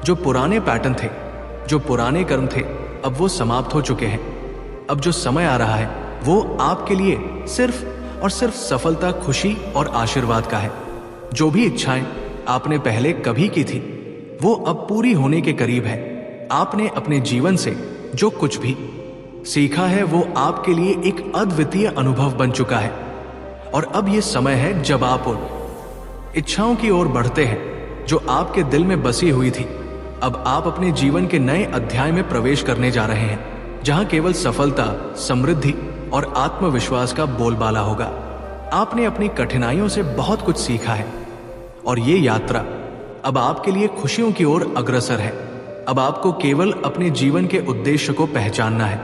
जो पुराने पैटर्न थे, जो पुराने कर्म थे, अब वो समाप्त हो चुके हैं। अब जो समय आ रहा है वो आपके लिए सिर्फ और सिर्फ सफलता, खुशी और आशीर्वाद का है। जो भी इच्छाएं आपने पहले कभी की थी वो अब पूरी होने के करीब है। आपने अपने जीवन से जो कुछ भी सीखा है वो आपके लिए एक अद्वितीय अनुभव बन चुका है। और अब ये समय है जब आप उन इच्छाओं की ओर बढ़ते हैं जो आपके दिल में बसी हुई थी। अब आप अपने जीवन के नए अध्याय में प्रवेश करने जा रहे हैं, जहां केवल सफलता, समृद्धि और आत्मविश्वास का बोलबाला होगा। आपने अपनी कठिनाइयों से बहुत कुछ सीखा है और ये यात्रा अब आपके लिए खुशियों की ओर अग्रसर है। अब आपको केवल अपने जीवन के उद्देश्य को पहचानना है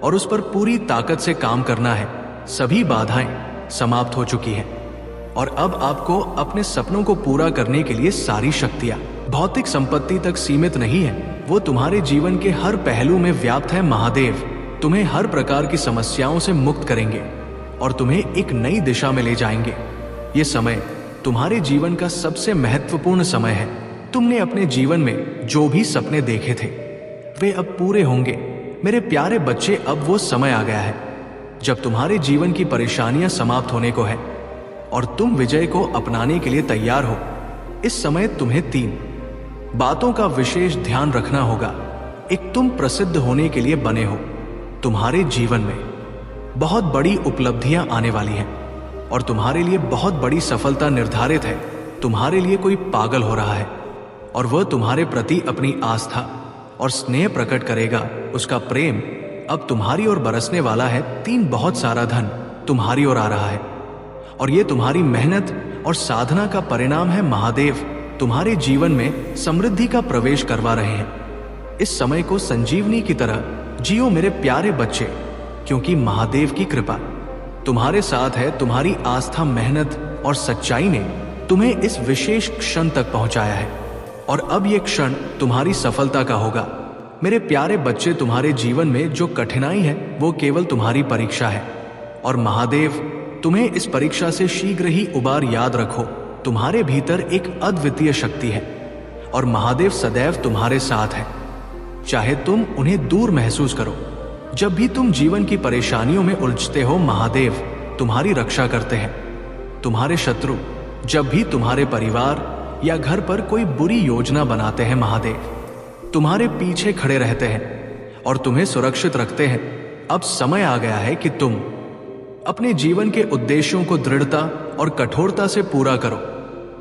और उस पर पूरी ताकत से काम करना है। सभी बाधाएं समाप्त हो चुकी हैं और अब आपको अपने सपनों को पूरा करने के लिए सारी शक्तियां भौतिक संपत्ति तक सीमित नहीं है, वो तुम्हारे जीवन के हर पहलू में व्याप्त है। महादेव तुम्हें हर प्रकार की समस्याओं से मुक्त करेंगे और तुम्हें एक नई दिशा में ले जाएंगे। ये समय तुम्हारे जीवन का सबसे महत्वपूर्ण समय है। तुमने अपने जीवन में जो भी सपने देखे थे वे अब पूरे होंगे। मेरे प्यारे बच्चे, अब वो समय आ गया है जब तुम्हारे जीवन की परेशानियां समाप्त होने को है और तुम विजय को अपनाने के लिए तैयार हो। इस समय तुम्हें 3 बातों का विशेष ध्यान रखना होगा। एक, तुम प्रसिद्ध होने के लिए बने हो। तुम्हारे जीवन में बहुत बड़ी उपलब्धियां आने वाली हैं और तुम्हारे लिए बहुत बड़ी सफलता निर्धारित है। तुम्हारे लिए कोई पागल हो रहा है और वह तुम्हारे प्रति अपनी आस्था और स्नेह प्रकट करेगा। उसका प्रेम अब तुम्हारी ओर बरसने वाला है। 3, बहुत सारा धन तुम्हारी ओर आ रहा है और यह तुम्हारी मेहनत और साधना का परिणाम है। महादेव तुम्हारे जीवन में समृद्धि का प्रवेश करवा रहे हैं। इस समय को संजीवनी की तरह जियो मेरे प्यारे बच्चे, क्योंकि महादेव की कृपा तुम्हारे साथ है। तुम्हारी आस्था, मेहनत और सच्चाई ने तुम्हें इस विशेष क्षण तक पहुंचाया है और अब यह क्षण तुम्हारी सफलता का होगा। मेरे प्यारे बच्चे, तुम्हारे जीवन में जो कठिनाई है वो केवल तुम्हारी परीक्षा है और महादेव तुम्हें इस परीक्षा से शीघ्र ही उबार। याद रखो, तुम्हारे भीतर एक अद्वितीय शक्ति है और महादेव सदैव तुम्हारे साथ है, चाहे तुम उन्हें दूर महसूस करो। जब भी तुम जीवन की परेशानियों में उलझते हो, महादेव तुम्हारी रक्षा करते हैं। तुम्हारे शत्रु जब भी तुम्हारे परिवार या घर पर कोई बुरी योजना बनाते हैं, महादेव तुम्हारे पीछे खड़े रहते हैं और तुम्हें सुरक्षित रखते हैं। अब समय आ गया है कि तुम अपने जीवन के उद्देश्यों को दृढ़ता और कठोरता से पूरा करो,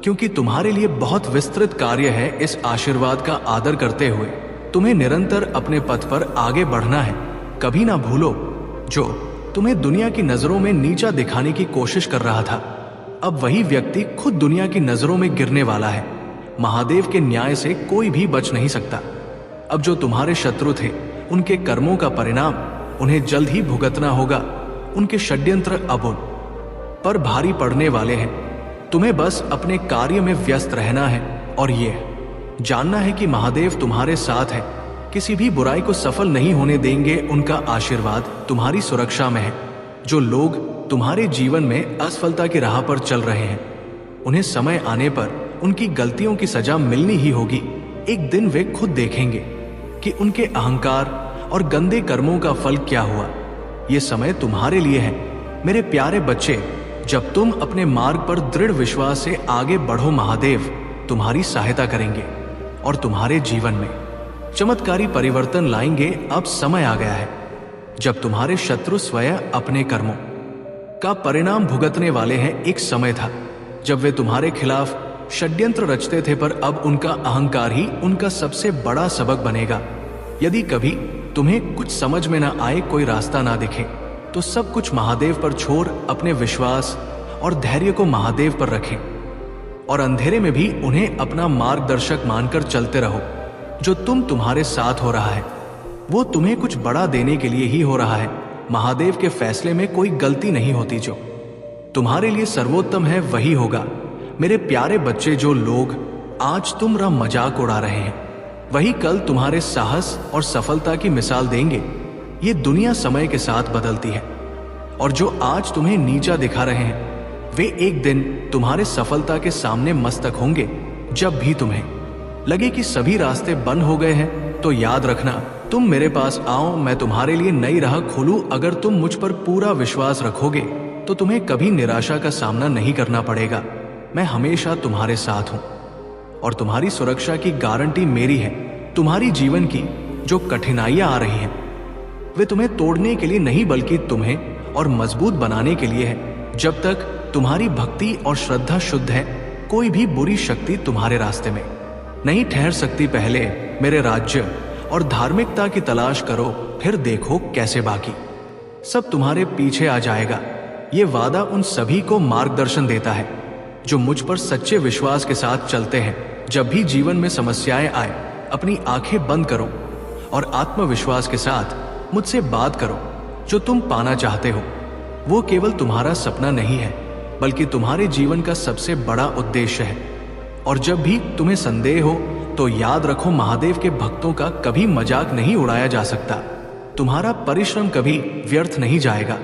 क्योंकि तुम्हारे लिए बहुत विस्तृत कार्य है। इस आशीर्वाद का आदर करते हुए तुम्हें निरंतर अपने पथ पर आगे बढ़ना है। कभी ना भूलो, जो तुम्हें दुनिया की नजरों में नीचा दिखाने की कोशिश कर रहा था, अब वही व्यक्ति खुद दुनिया की नजरों में गिरने वाला है। महादेव के न्याय से कोई भी बच नहीं सकता। अब जो तुम्हारे शत्रु थे, उनके कर्मों का परिणाम उन्हें जल्द ही भुगतना होगा। उनके षड्यंत्र अब उन पर भारी पड़ने वाले हैं। तुम्हें बस अपने कार्य में व्यस्त रहना है और यह जानना है कि महादेव तुम्हारे साथ है। किसी भी बुराई को सफल नहीं होने देंगे। उनका आशीर्वाद तुम्हारी सुरक्षा में है। जो लोग तुम्हारे जीवन में असफलता की राह पर चल रहे हैं, उन्हें समय आने पर उनकी गलतियों की सजा मिलनी ही होगी। एक दिन वे खुद देखेंगे कि उनके अहंकार और गंदे कर्मों का फल क्या हुआ। यह समय तुम्हारे लिए है मेरे प्यारे बच्चे। जब तुम अपने मार्ग पर दृढ़ विश्वास से आगे बढ़ो, महादेव तुम्हारी सहायता करेंगे और तुम्हारे जीवन में चमत्कारी परिवर्तन लाएंगे। अब समय आ गया है जब तुम्हारे शत्रु स्वयं अपने कर्मों का परिणाम भुगतने वाले हैं। एक समय था जब वे तुम्हारे खिलाफ षड्यंत्र रचते थे, पर अब उनका अहंकार ही उनका सबसे बड़ा सबक बनेगा। यदि कभी तुम्हें कुछ समझ में ना आए, कोई रास्ता ना दिखे, तो सब कुछ महादेव पर छोड़ अपने विश्वास और धैर्य को महादेव पर रखें और अंधेरे में भी उन्हें अपना मार्गदर्शक मानकर चलते रहो। जो तुम्हारे साथ हो रहा है वो तुम्हें कुछ बड़ा देने के लिए ही हो रहा है। महादेव के फैसले में कोई गलती नहीं होती। जो तुम्हारे लिए सर्वोत्तम है वही होगा। मेरे प्यारे बच्चे, जो लोग आज तुम्हारा मजाक उड़ा रहे हैं, वही कल तुम्हारे साहस और सफलता की मिसाल देंगे। ये दुनिया समय के साथ बदलती है, और जो आज तुम्हें नीचा दिखा रहे हैं वे एक दिन तुम्हारे सफलता के सामने मस्तक होंगे। जब भी तुम्हें लगे कि सभी रास्ते बंद हो गए हैं तो याद रखना, तुम मेरे पास आओ, मैं तुम्हारे लिए नई राह खोलूं। अगर तुम मुझ पर पूरा विश्वास रखोगे तो तुम्हें कभी निराशा का सामना नहीं करना पड़ेगा। मैं हमेशा तुम्हारे साथ हूं और तुम्हारी सुरक्षा की गारंटी मेरी है। तुम्हारी जीवन की जो कठिनाइयां आ रही हैं वे तुम्हें तोड़ने के लिए नहीं बल्कि तुम्हें और मजबूत बनाने के लिए है। जब तक तुम्हारी भक्ति और श्रद्धा शुद्ध है कोई भी बुरी शक्ति तुम्हारे रास्ते में नहीं ठहर सकती। पहले मेरे राज्य और धार्मिकता की तलाश करो, फिर देखो कैसे बाकी सब तुम्हारे पीछे आ जाएगा। ये वादा उन सभी को मार्गदर्शन देता है जो मुझ पर सच्चे विश्वास के साथ चलते हैं। जब भी जीवन में समस्याएं आए अपनी आंखें बंद करो और आत्मविश्वास के साथ मुझसे बात करो। जो तुम पाना चाहते हो वो केवल तुम्हारा सपना नहीं है बल्कि तुम्हारे जीवन का सबसे बड़ा उद्देश्य है। और जब भी तुम्हें संदेह हो तो याद रखो, महादेव के भक्तों का कभी मजाक नहीं उड़ाया जा सकता। तुम्हारा परिश्रम कभी व्यर्थ नहीं जाएगा,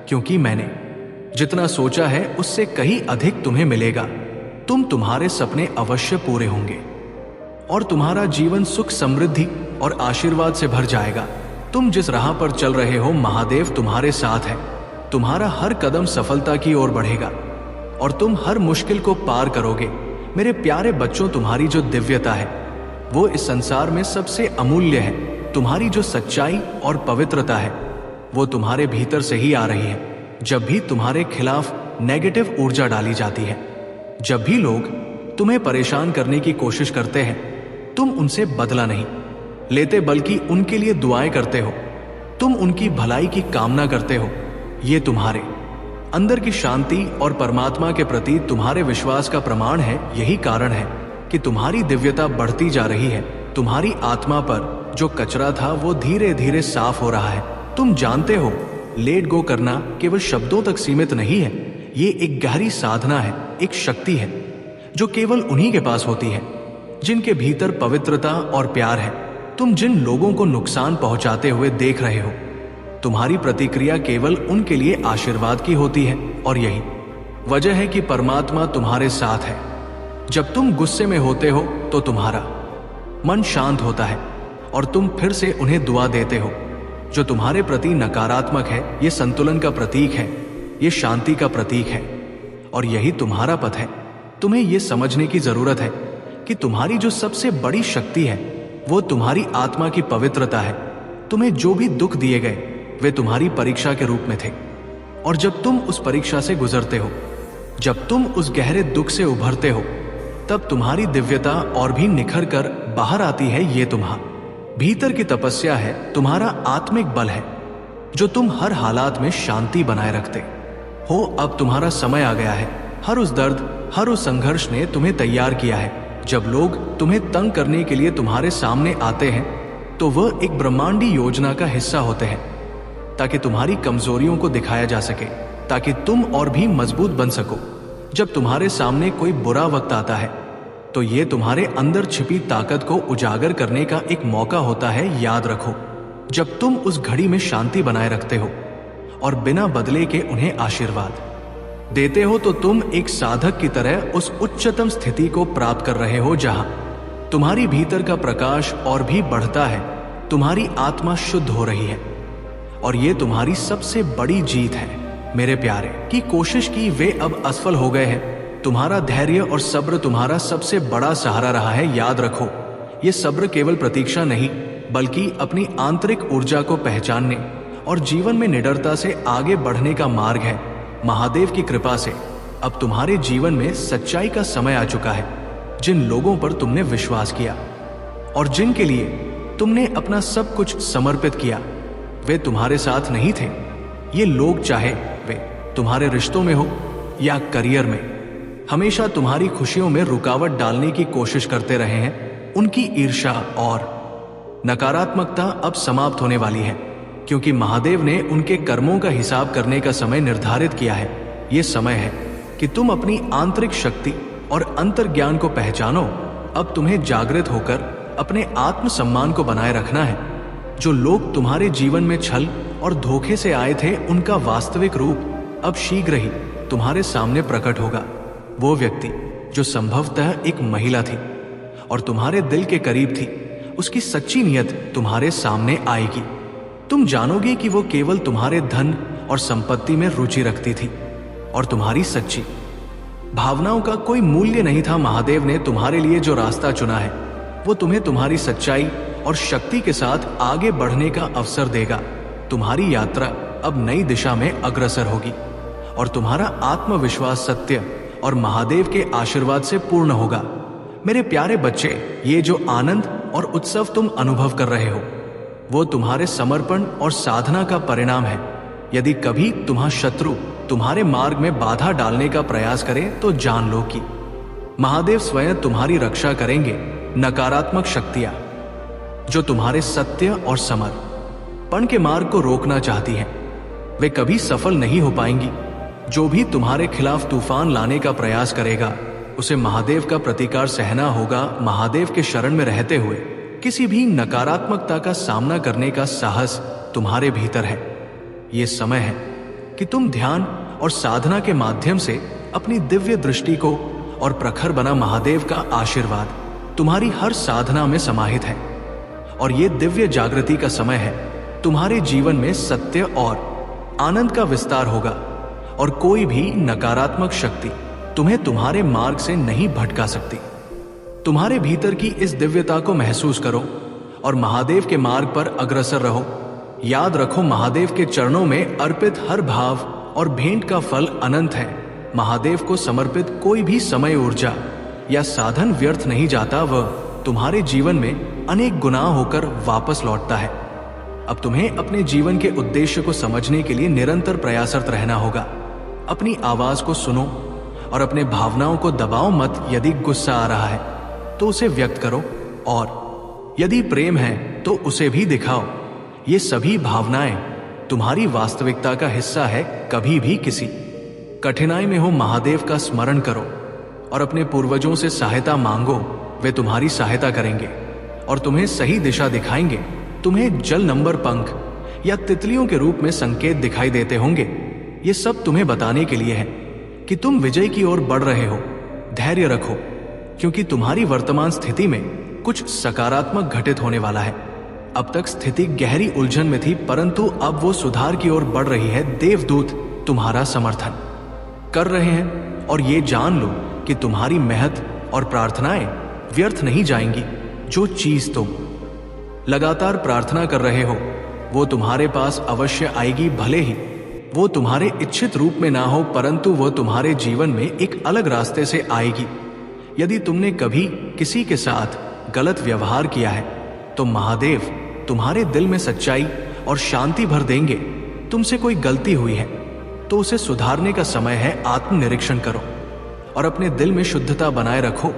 क्योंकि मैंने जितना सोचा है उससे कहीं अधिक तुम्हें मिलेगा। तुम्हारे सपने अवश्य पूरे होंगे और तुम्हारा जीवन सुख, समृद्धि और आशीर्वाद से भर जाएगा। तुम जिस राह पर चल रहे हो महादेव तुम्हारे साथ है। तुम्हारा हर कदम सफलता की ओर बढ़ेगा और तुम हर मुश्किल को पार करोगे। मेरे प्यारे बच्चों, तुम्हारी जो दिव्यता है वो इस संसार में सबसे अमूल्य है। तुम्हारी जो सच्चाई और पवित्रता है वो तुम्हारे भीतर से ही आ रही है। जब भी तुम्हारे खिलाफ नेगेटिव ऊर्जा डाली जाती है, जब भी लोग तुम्हें परेशान करने की कोशिश करते हैं, तुम उनसे बदला नहीं लेते बल्कि उनके लिए दुआएं करते हो। तुम उनकी भलाई की कामना करते हो। ये तुम्हारे अंदर की शांति और परमात्मा के प्रति तुम्हारे विश्वास का प्रमाण है। यही कारण है कि तुम्हारी दिव्यता बढ़ती जा रही है। तुम्हारी आत्मा पर जो कचरा था वो धीरे धीरे साफ हो रहा है। तुम जानते हो, लेट गो करना केवल शब्दों तक सीमित नहीं है। ये एक गहरी साधना है, एक शक्ति है जो केवल उन्हीं के पास होती है जिनके भीतर पवित्रता और प्यार है। तुम जिन लोगों को नुकसान पहुंचाते हुए देख रहे हो, तुम्हारी प्रतिक्रिया केवल उनके लिए आशीर्वाद की होती है और यही वजह है कि परमात्मा तुम्हारे साथ है। जब तुम गुस्से में होते हो तो तुम्हारा मन शांत होता है और तुम फिर से उन्हें दुआ देते हो। जो तुम्हारे प्रति नकारात्मक है ये संतुलन का प्रतीक है, ये शांति का प्रतीक है और यही तुम्हारा पथ है। तुम्हें यह समझने की जरूरत है कि तुम्हारी जो सबसे बड़ी शक्ति है वो तुम्हारी आत्मा की पवित्रता है। तुम्हें जो भी दुख दिए गए वे तुम्हारी परीक्षा के रूप में थे और जब तुम उस परीक्षा से गुजरते हो, जब तुम उस गहरे दुख से उभरते हो, तब तुम्हारी दिव्यता और भी निखर कर बाहर आती है। ये तुम्हारा भीतर की तपस्या है, तुम्हारा आत्मिक बल है जो तुम हर हालात में शांति बनाए रखते हो। अब तुम्हारा समय आ गया है। हर उस दर्द, हर उस संघर्ष ने तुम्हें तैयार किया है। जब लोग तुम्हें तंग करने के लिए तुम्हारे सामने आते हैं तो वह एक ब्रह्मांडी योजना का हिस्सा होते हैं ताकि तुम्हारी कमजोरियों को दिखाया जा सके, ताकि तुम और भी मजबूत बन सको। जब तुम्हारे सामने कोई बुरा वक्त आता है तो ये तुम्हारे अंदर छिपी ताकत को उजागर करने का एक मौका होता है। याद रखो, जब तुम उस घड़ी में शांति बनाए रखते हो और बिना बदले के उन्हें आशीर्वाद देते हो तो तुम एक साधक की तरह उस उच्चतम स्थिति को प्राप्त कर रहे हो जहां तुम्हारी भीतर का प्रकाश और भी बढ़ता है, तुम्हारी आत्मा शुद्ध हो रही है और ये तुम्हारी सबसे बड़ी जीत है। मेरे प्यारे, की कोशिश की वे अब असफल हो गए हैं। तुम्हारा धैर्य और सब्र तुम्हारा सबसे बड़ा सहारा रहा है। याद रखो, ये सब्र केवल प्रतीक्षा नहीं बल्कि अपनी आंतरिक ऊर्जा को पहचानने और जीवन में निडरता से आगे बढ़ने का मार्ग है। महादेव की कृपा से अब तुम्हारे जीवन में सच्चाई का समय आ चुका है। जिन लोगों पर तुमने विश्वास किया और जिनके लिए तुमने अपना सब कुछ समर्पित किया वे तुम्हारे साथ नहीं थे। ये लोग, चाहे वे तुम्हारे रिश्तों में हो या करियर में, हमेशा तुम्हारी खुशियों में रुकावट डालने की कोशिश करते रहे हैं। उनकी ईर्ष्या और नकारात्मकता अब समाप्त होने वाली है, क्योंकि महादेव ने उनके कर्मों का हिसाब करने का समय निर्धारित किया है। यह समय है कि तुम अपनी आंतरिक शक्ति और अंतर्ज्ञान को पहचानो। अब तुम्हें जागृत होकर अपने आत्मसम्मान को बनाए रखना है। जो लोग तुम्हारे जीवन में छल और धोखे से आए थे, उनका वास्तविक रूप अब शीघ्र ही तुम्हारे सामने प्रकट होगा। वो व्यक्ति जो संभवतः एक महिला थी और तुम्हारे दिल के करीब थी, उसकी सच्ची नियत तुम्हारे सामने आएगी। तुम जानोगे कि वो केवल तुम्हारे धन और संपत्ति में रुचि रखती थी और तुम्हारी सच्ची भावनाओं का कोई मूल्य नहीं था। महादेव ने तुम्हारे लिए जो रास्ता चुना है, वो तुम्हें तुम्हारी सच्चाई और शक्ति के साथ आगे बढ़ने का अवसर देगा। तुम्हारी यात्रा अब नई दिशा में अग्रसर होगी और तुम्हारा आत्मविश्वास सत्य और महादेव के आशीर्वाद से पूर्ण होगा। मेरे प्यारे बच्चे, ये जो आनंद और उत्सव तुम अनुभव कर रहे हो, वो तुम्हारे समर्पण और साधना का परिणाम है। यदि कभी तुम्हारा शत्रु तुम्हारे मार्ग में बाधा डालने का प्रयास करे, तो जान लो कि महादेव स्वयं तुम्हारी रक्षा करेंगे। नकारात्मक शक्तियां जो तुम्हारे सत्य और समर्पण के मार्ग को रोकना चाहती हैं, वे कभी सफल नहीं हो पाएंगी। जो भी तुम्हारे खिलाफ तूफान लाने का प्रयास करेगा, उसे महादेव का प्रतिकार सहना होगा। महादेव के शरण में रहते हुए किसी भी नकारात्मकता का सामना करने का साहस तुम्हारे भीतर है। ये समय है कि तुम ध्यान और साधना के माध्यम से अपनी दिव्य दृष्टि को और प्रखर बना महादेव का आशीर्वाद तुम्हारी हर साधना में समाहित है। और ये दिव्य जागृति का समय है। तुम्हारे जीवन में सत्य और आनंद का विस्तार होगा और कोई भी नकारात्मक शक्ति तुम्हें तुम्हारे मार्ग से नहीं भटका सकती। तुम्हारे भीतर की इस दिव्यता को महसूस करो और महादेव के मार्ग पर अग्रसर रहो। याद रखो, महादेव के चरणों में अर्पित हर भाव और भेंट का फल अनंत है। महादेव को समर्पित कोई भी समय, ऊर्जा या साधन व्यर्थ नहीं जाता। वह तुम्हारे जीवन में अनेक गुना होकर वापस लौटता है। अब तुम्हें अपने जीवन के उद्देश्य को समझने के लिए निरंतर प्रयासरत रहना होगा। अपनी आवाज को सुनो और अपने भावनाओं को दबाओ मत। यदि गुस्सा आ रहा है तो उसे व्यक्त करो, और यदि प्रेम है तो उसे भी दिखाओ। ये सभी भावनाएं तुम्हारी वास्तविकता का हिस्सा है। कभी भी किसी कठिनाई में हो, महादेव का स्मरण करो और अपने पूर्वजों से सहायता मांगो। वे तुम्हारी सहायता करेंगे और तुम्हें सही दिशा दिखाएंगे। तुम्हें जल नंबर पंख या तितलियों के रूप में संकेत दिखाई देते होंगे। ये सब तुम्हें बताने के लिए है कि तुम विजय की ओर बढ़ रहे हो। धैर्य रखो, क्योंकि तुम्हारी वर्तमान स्थिति में कुछ सकारात्मक घटित होने वाला है। अब तक स्थिति गहरी उलझन में थी, परंतु अब वो सुधार की ओर बढ़ रही है। देवदूत तुम्हारा समर्थन कर रहे हैं और ये जान लो कि तुम्हारी मेहनत और प्रार्थनाएं व्यर्थ नहीं जाएंगी। जो चीज तुम लगातार प्रार्थना कर रहे हो, वो तुम्हारे पास अवश्य आएगी। भले ही वो तुम्हारे इच्छित रूप में ना हो, परंतु वो तुम्हारे जीवन में एक अलग रास्ते से आएगी। यदि तुमने कभी किसी के साथ गलत व्यवहार किया है, तो महादेव तुम्हारे दिल में सच्चाई और शांति भर देंगे। तुमसे कोई गलती हुई है तो उसे सुधारने का समय है। आत्मनिरीक्षण करो और अपने दिल में शुद्धता बनाए रखो।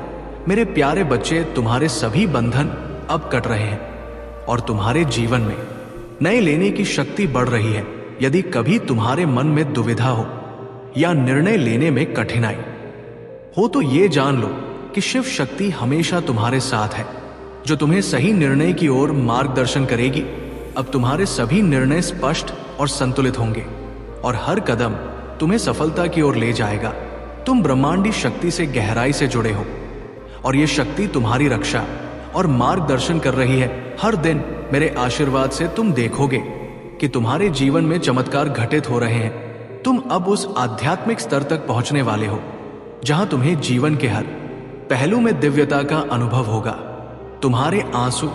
मेरे प्यारे बच्चे, तुम्हारे सभी बंधन अब कट रहे हैं और तुम्हारे जीवन में नए लेने की शक्ति बढ़ रही है। यदि कभी तुम्हारे मन में दुविधा हो या निर्णय लेने में कठिनाई हो, तो ये जान लो कि शिव शक्ति हमेशा तुम्हारे साथ है, जो तुम्हें सही निर्णय की ओर मार्गदर्शन करेगी। अब तुम्हारे सभी निर्णय स्पष्ट और संतुलित होंगे और हर कदम तुम्हें सफलता की ओर ले जाएगा। तुम ब्रह्मांडी शक्ति से गहराई से जुड़े हो और ये शक्ति तुम्हारी रक्षा और मार्गदर्शन कर रही है। हर दिन मेरे आशीर्वाद से तुम देखोगे कि तुम्हारे जीवन में चमत्कार घटित हो रहे हैं। तुम अब उस आध्यात्मिक स्तर तक पहुंचने वाले हो जहां तुम्हें जीवन के हर पहलू में दिव्यता का अनुभव होगा। तुम्हारे आंसू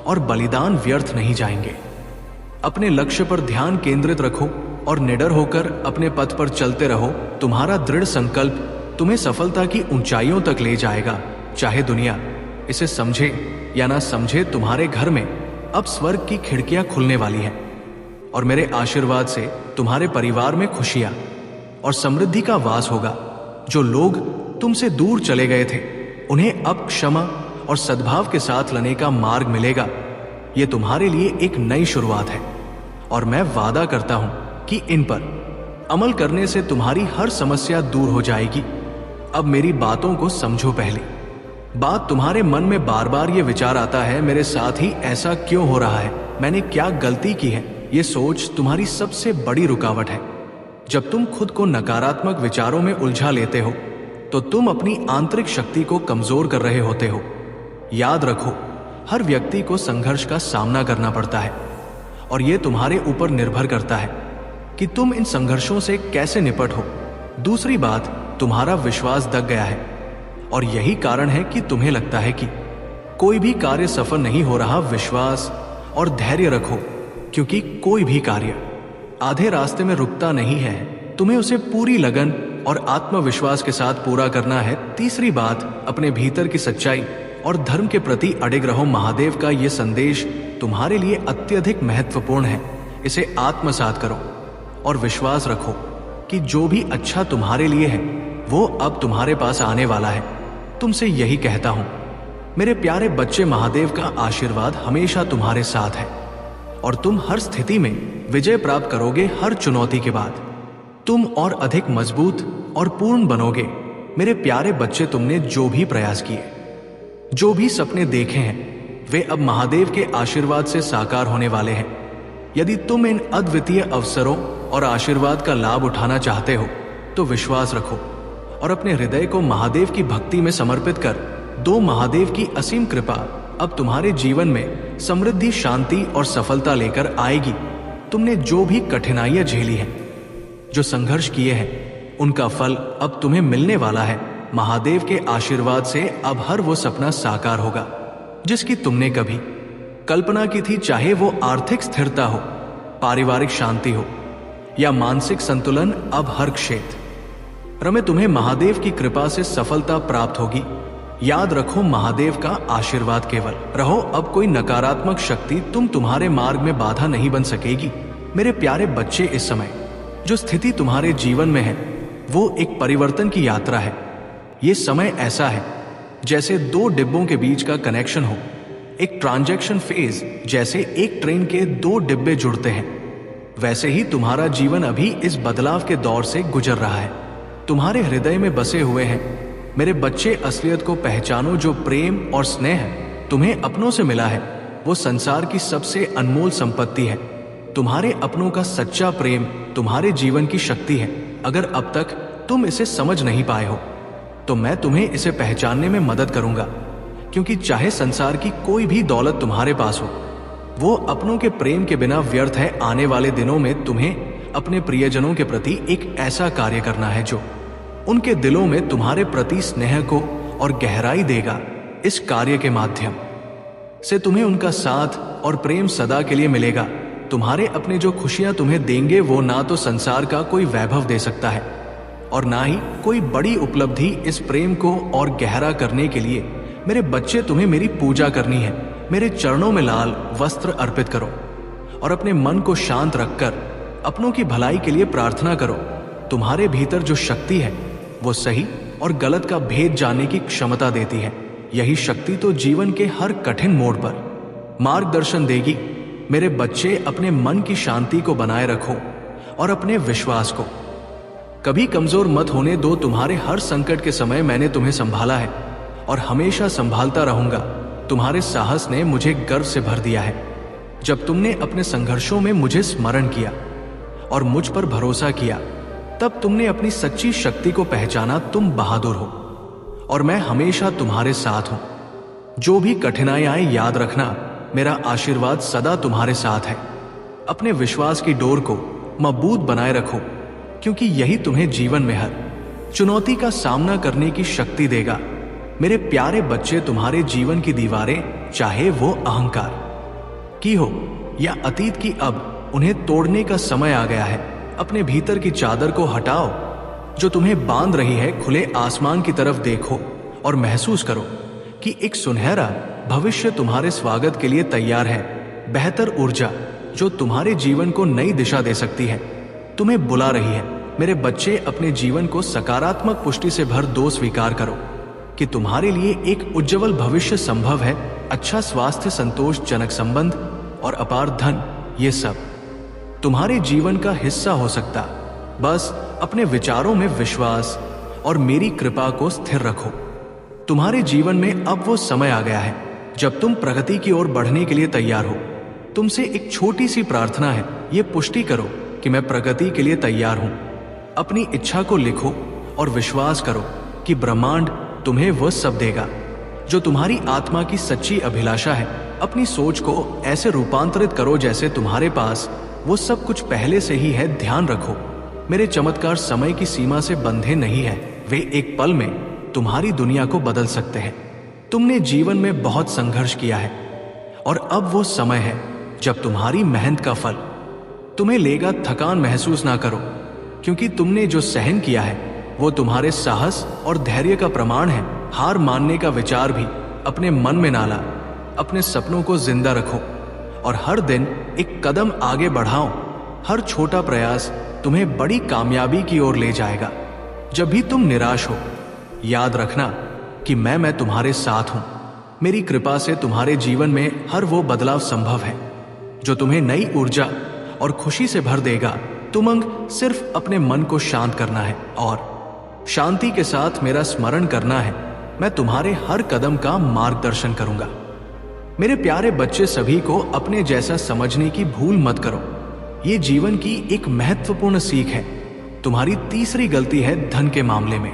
और बलिदान व्यर्थ नहीं जाएंगे। अपने लक्ष्य पर ध्यान केंद्रित रखो और निडर होकर अपने पथ पर चलते रहो। तुम्हारा दृढ़ संकल्प तुम्हें सफलता की ऊंचाइयों तक ले जाएगा। चाहे दुनिया इसे समझे या ना समझे, तुम्हारे घर में अब स्वर्ग की खिड़कियां खुलने वाली हैं और मेरे आशीर्वाद से तुम्हारे परिवार में खुशियां और समृद्धि का वास होगा। जो लोग तुमसे दूर चले गए थे, उन्हें अब क्षमा और सद्भाव के साथ लाने का मार्ग मिलेगा। यह तुम्हारे लिए एक नई शुरुआत है और मैं वादा करता हूं कि इन पर अमल करने से तुम्हारी हर समस्या दूर हो जाएगी। अब मेरी बातों को समझो। पहले बात तुम्हारे मन में बार बार ये विचार आता है, मेरे साथ ही ऐसा क्यों हो रहा है, मैंने क्या गलती की है, ये सोच तुम्हारी सबसे बड़ी रुकावट है। जब तुम खुद को नकारात्मक विचारों में उलझा लेते हो तो तुम अपनी आंतरिक शक्ति को कमजोर कर रहे होते हो। याद रखो, हर व्यक्ति को संघर्ष का सामना करना पड़ता है और यह तुम्हारे ऊपर निर्भर करता है कि तुम इन संघर्षों से कैसे निपटो। दूसरी बात, तुम्हारा विश्वास दब गया है और यही कारण है कि तुम्हें लगता है कि कोई भी कार्य सफल नहीं हो रहा। विश्वास और धैर्य रखो, क्योंकि कोई भी कार्य आधे रास्ते में रुकता नहीं है। तुम्हें उसे पूरी लगन और आत्मविश्वास के साथ पूरा करना है। तीसरी बात, अपने भीतर की सच्चाई और धर्म के प्रति अडिग रहो। महादेव का यह संदेश तुम्हारे लिए अत्यधिक महत्वपूर्ण है। इसे आत्मसात करो और विश्वास रखो कि जो भी अच्छा तुम्हारे लिए है वो अब तुम्हारे पास आने वाला है। तुमसे यही कहता हूं, मेरे प्यारे बच्चे, महादेव का आशीर्वाद हमेशा तुम्हारे साथ है और तुम हर स्थिति में विजय प्राप्त करोगे। हर चुनौती के बाद तुम और अधिक मजबूत और पूर्ण बनोगे। मेरे प्यारे बच्चे, तुमने जो भी प्रयास किए, जो भी सपने देखे हैं, वे अब महादेव के आशीर्वाद से साकार होने वाले हैं। यदि तुम इन अद्वितीय अवसरों और आशीर्वाद का लाभ उठाना चाहते हो तो विश्वास रखो और अपने हृदय को महादेव की भक्ति में समर्पित कर दो। महादेव की असीम कृपा अब तुम्हारे जीवन में समृद्धि, शांति और सफलता लेकर आएगी। तुमने जो भी कठिनाइयां झेली हैं, जो संघर्ष किए हैं, उनका फल अब तुम्हें मिलने वाला है। महादेव के आशीर्वाद से अब हर वो सपना साकार होगा जिसकी तुमने कभी कल्पना की थी, चाहे वो आर्थिक स्थिरता हो, पारिवारिक शांति हो या मानसिक संतुलन। अब हर क्षेत्र में तुम्हें महादेव की कृपा से सफलता प्राप्त होगी। याद रखो, महादेव का आशीर्वाद केवल रहो। अब कोई नकारात्मक शक्ति तुम्हारे मार्ग में बाधा नहीं बन सकेगी। मेरे प्यारे बच्चे, इस समय जो स्थिति तुम्हारे जीवन में है वो एक परिवर्तन की यात्रा है। ये समय ऐसा है जैसे दो डिब्बों के बीच का कनेक्शन हो, एक ट्रांजैक्शन फेज। जैसे एक ट्रेन के दो डिब्बे जुड़ते हैं, वैसे ही तुम्हारा जीवन अभी इस बदलाव के दौर से गुजर रहा है। तुम्हारे हृदय में बसे हुए हैं मेरे बच्चे, असलियत को पहचानो। जो प्रेम और स्नेह तुम्हें अपनों से मिला है वो संसार की सबसे अनमोल संपत्ति है। तुम्हारे अपनों का सच्चा प्रेम तुम्हारे जीवन की शक्ति है। अगर अब तक तुम इसे समझ नहीं पाए हो तो मैं तुम्हें इसे पहचानने में मदद करूंगा, क्योंकि चाहे संसार की कोई भी दौलत तुम्हारे पास हो, वो अपनों के प्रेम के बिना व्यर्थ है। आने वाले दिनों में तुम्हें अपने प्रियजनों के प्रति एक ऐसा कार्य करना है जो उनके दिलों में तुम्हारे प्रति स्नेह को और गहराई देगा। इस कार्य के माध्यम से तुम्हें उनका साथ और प्रेम सदा के लिए मिलेगा। तुम्हारे अपने जो खुशियां तुम्हें देंगे वो ना तो संसार का कोई वैभव दे सकता है और ना ही कोई बड़ी उपलब्धि। इस प्रेम को और गहरा करने के लिए मेरे बच्चे, तुम्हें मेरी पूजा करनी है। मेरे चरणों में लाल वस्त्र अर्पित करो और अपने मन को शांत रखकर अपनों की भलाई के लिए प्रार्थना करो। तुम्हारे भीतर जो शक्ति है वो सही और गलत का भेद जानने की क्षमता देती है। यही शक्ति तो जीवन के हर कठिन मोड़ पर मार्गदर्शन देगी। मेरे बच्चे, अपने मन की शांति को बनाए रखो और अपने विश्वास को कभी कमजोर मत होने दो। तुम्हारे हर संकट के समय मैंने तुम्हें संभाला है और हमेशा संभालता रहूंगा। तुम्हारे साहस ने मुझे गर्व से भर दिया है। जब तुमने अपने संघर्षों में मुझे स्मरण किया और मुझ पर भरोसा किया, तब तुमने अपनी सच्ची शक्ति को पहचाना। तुम बहादुर हो और मैं हमेशा तुम्हारे साथ हूं। जो भी कठिनाइयां आए, याद रखना, मेरा आशीर्वाद सदा तुम्हारे साथ है। अपने विश्वास की डोर को मजबूत बनाए रखो, क्योंकि यही तुम्हें जीवन में हर चुनौती का सामना करने की शक्ति देगा। मेरे प्यारे बच्चे, तुम्हारे जीवन की दीवारें, चाहे वो अहंकार की हो या अतीत की, अब उन्हें तोड़ने का समय आ गया है। अपने भीतर की चादर को हटाओ जो तुम्हें बांध रही है। खुले आसमान की तरफ देखो और महसूस करो कि एक सुनहरा भविष्य तुम्हारे स्वागत के लिए तैयार है। बेहतर ऊर्जा जो तुम्हारे जीवन को नई दिशा दे सकती है तुम्हें बुला रही है। मेरे बच्चे, अपने जीवन को सकारात्मक पुष्टि से भर दो। स्वीकार करो कि तुम्हारे लिए एक उज्जवल भविष्य संभव है। अच्छा स्वास्थ्य, संतोषजनक संबंध और अपार धन, ये सब तुम्हारे जीवन का हिस्सा हो सकता। बस अपने विचारों में विश्वास और मेरी कृपा को स्थिर रखो। तुम्हारे जीवन में अब वो समय आ गया है जब तुम प्रगति की ओर बढ़ने के लिए तैयार हो। तुमसे एक छोटी सी प्रार्थना है, ये पुष्टि करो कि मैं प्रगति के लिए तैयार हूं। अपनी इच्छा को लिखो और विश्वास करो कि ब्रह्मांड तुम्हें वह सब देगा जो तुम्हारी आत्मा की सच्ची अभिलाषा है। अपनी सोच को ऐसे रूपांतरित करो जैसे तुम्हारे पास वो सब कुछ पहले से ही है। ध्यान रखो, मेरे चमत्कार समय की सीमा से बंधे नहीं है, वे एक पल में तुम्हारी दुनिया को बदल सकते हैं। तुमने जीवन में बहुत संघर्ष किया है और अब वो समय है जब तुम्हारी मेहनत का फल तुम्हें लेगा। थकान महसूस ना करो, क्योंकि तुमने जो सहन किया है वो तुम्हारे साहस और धैर्य का प्रमाण है। हार मानने का विचार भी अपने मन में ना ला। अपने सपनों को जिंदा रखो और हर दिन एक कदम आगे बढ़ाओ। हर छोटा प्रयास तुम्हें बड़ी कामयाबी की ओर ले जाएगा। जब भी तुम निराश हो, याद रखना कि मैं तुम्हारे साथ हूं। मेरी कृपा से तुम्हारे जीवन में हर वो बदलाव संभव है जो तुम्हें नई ऊर्जा और खुशी से भर देगा। तुमंग सिर्फ अपने मन को शांत करना है और शांति के साथ मेरा स्मरण करना है। मैं तुम्हारे हर कदम का मार्गदर्शन करूंगा। मेरे प्यारे बच्चे, सभी को अपने जैसा समझने की भूल मत करो। ये जीवन की एक महत्वपूर्ण सीख है। तुम्हारी तीसरी गलती है धन के मामले में।